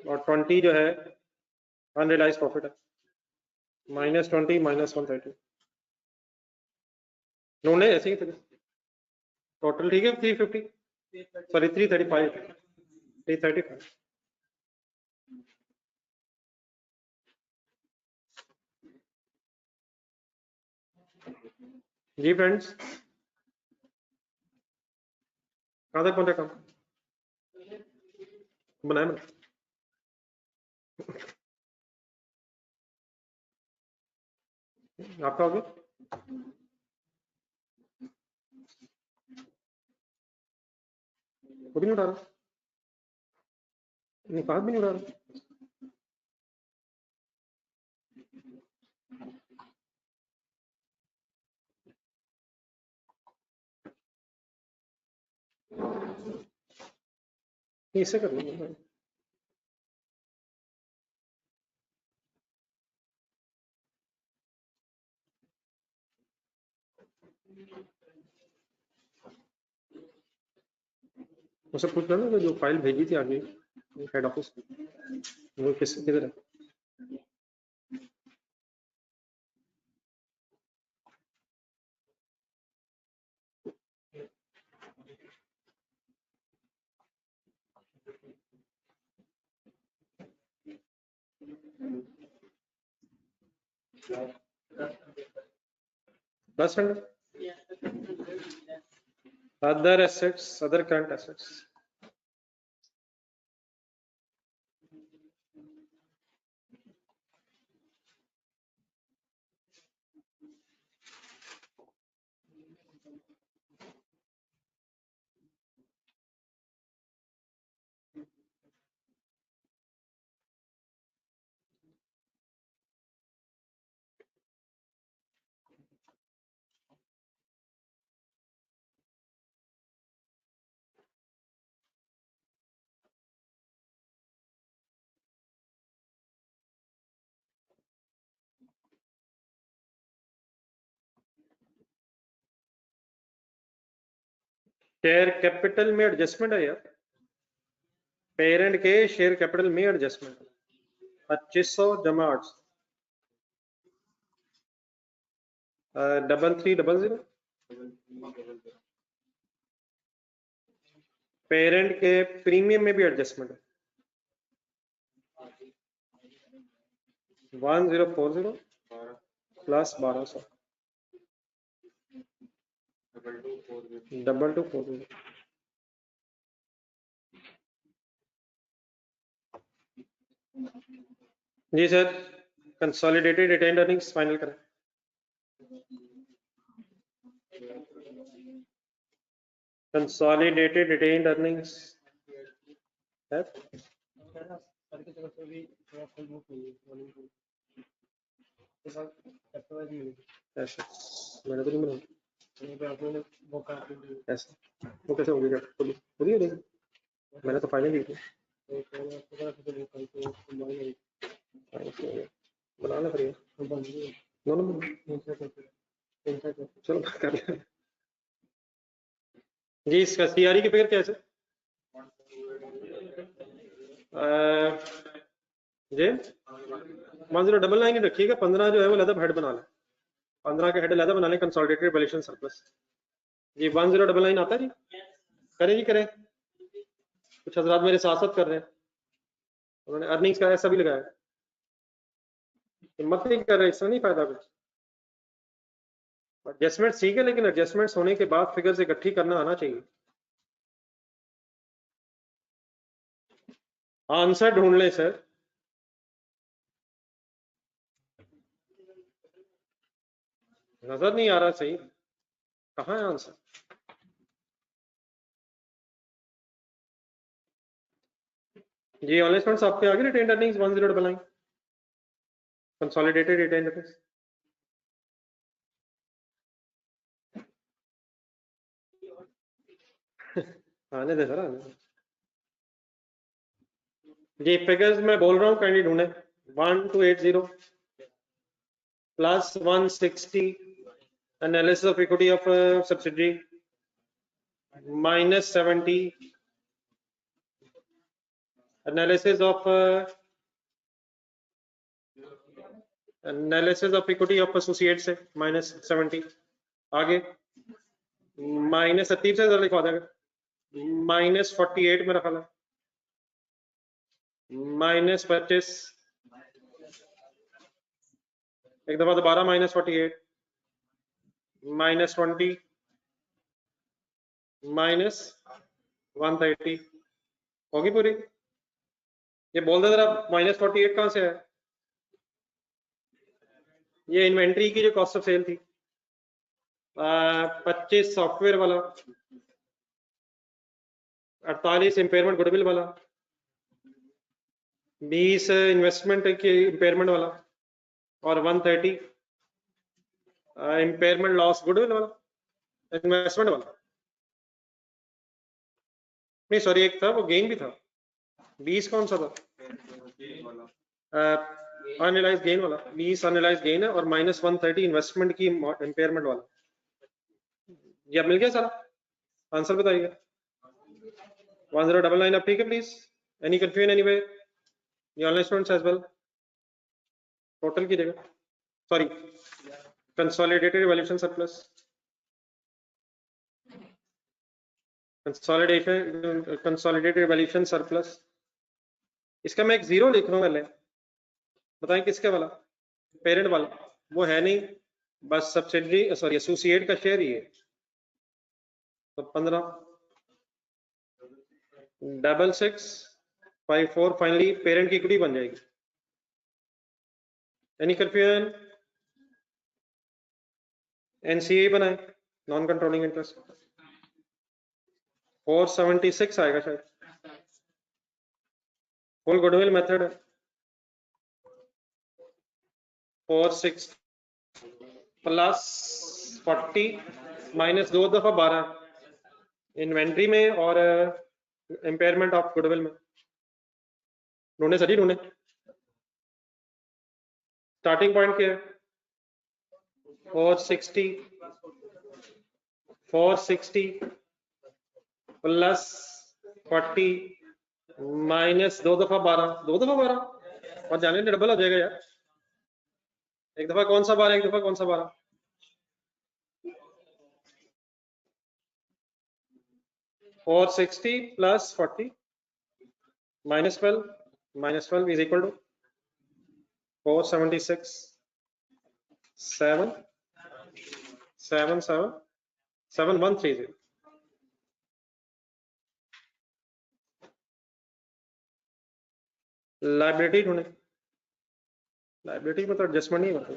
और 20 जो है अनरियलाइज प्रॉफिट है, -20 -130 ढूंढे ऐसे ही थे। टोटल ठीक है 350 सॉरी 335 जी फ्रेंड्स, कहाँ तक पहुंचा काम बनाया मैंने? आपका हो गया? वो भी नहीं उठा रहा, निकाल भी नहीं उठा रहा। इससे कर लूंगा। उससे पूछ लेना जो फाइल भेजी थी आगे हेड ऑफिस, वो किधर है? Plus hundred. Other assets, other current assets. Share capital में एडजस्टमेंट है यार, पेरेंट के शेयर कैपिटल में एडजस्टमेंट 2500 जमा 800 3300 पेरेंट के प्रीमियम में भी एडजस्टमेंट है 1040 प्लस 1200 2240। जी sir, consolidated retained earnings final करें। कंसोलिडेटेड रिटेन्ड अर्निंग्स है मैंने तो नहीं बनाया ऐसा, वो कैसे हो गया? मैंने तो फाइनल की थी, बनाना पड़ेगा चलो कर ले। जी इसका सीआरई की फिगर कैसे जी 1099 ही रखिएगा, 15 जो है वो लैदा हेड बना लें, 15 के हेड लैदा बना लें कंसोलिडेटेड वैल्यूएशन सरप्लस। जी 1099 आता है जी, करें जी करें, कुछ हजरात मेरे साथ साथ कर रहे हैं, उन्होंने अर्निंग्स का ऐसा भी लगाया, हिम्मत नहीं कर रहे, इसमें नहीं फायदा कुछ। एडजस्टमेंट ठीक है, लेकिन एडजस्टमेंट्स होने के बाद फिगर से इकट्ठी करना आना चाहिए। आंसर ढूंढ लें सर, नजर नहीं आ रहा सही, कहाँ है आंसर? जी ऑनलाइन फंड्स आपके आगे retained earnings 1099 consolidated retained earnings. आने दे सर, आने दे। जी फिगर्स मैं बोल रहा हूँ, काइंडली ढूंढे। 1280 plus 160 analysis of equity of subsidiary minus 70 analysis of analysis of equity of associate से माइनस 70। आगे माइनस 30 से लिखवा देगा, -48 मेरा ख्याल है, -25, एक दफा दोबारा -48, -20, -130 होगी पूरी। ये बोल दे जरा -48 कहां से है? ये इन्वेंट्री की जो कॉस्ट ऑफ सेल थी, 25 सॉफ्टवेयर वाला, 48 इम्पेयरमेंट गुडविल वाला, 20 इन्वेस्टमेंट की इम्पेयरमेंट वाला, और 130 इम्पेयरमेंट लॉस गुडविल वाला, इन्वेस्टमेंट वाला। नहीं सॉरी, एक था वो गेन भी था। 20 कौन सा था? अनरियलाइज गेन वाला, 20 अनरियलाइज गेन है, और -130 इन्वेस्टमेंट की इम्पेयरमेंट वाला। ये अब मिल गया सारा आंसर, बताइए। 1099 अब ठीक है प्लीज? Any confusion anyway? ये online students as well total की जगह, sorry consolidated valuation surplus, consolidated valuation surplus, इसका मैं एक जीरो लिख रहा हूं पहले, बताएं किसके वाला? पेरेंट वाला, वो है नहीं, बस सब्सिडरी सॉरी एसोसिएट का शेयर ही है। तो 15,6654 फाइनली पेरेंट की इक्विटी बन जाएगी। Any confusion? एनसीए बनाए, नॉन कंट्रोलिंग इंटरेस्ट, 476 आएगा शायद, फुल गुडविल मेथड है, 46 प्लस 40 माइनस 2 दफा 12 इन्वेंट्री में और इम्पेयरमेंट ऑफ गुडविल में। ढूंढे सर जी, ढूंढे। स्टार्टिंग पॉइंट क्या है? 460 प्लस 40 माइनस 2 दफा 12, 2 दफा 12 और जाने डबल हो जाएगा यार। एक दफा कौन सा 12, एक दफा कौन सा 12? -460 plus 40 -12 is equal to 476 7130। Liability ढूंढे, लाइबिलिटी में तो एडजस्टमेंट नहीं होता।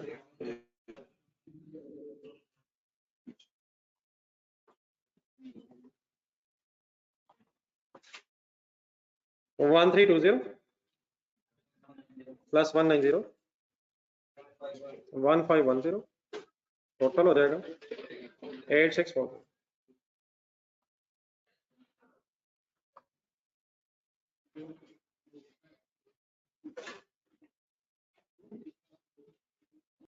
1320 प्लस 190 1510 टोटल हो जाएगा 864।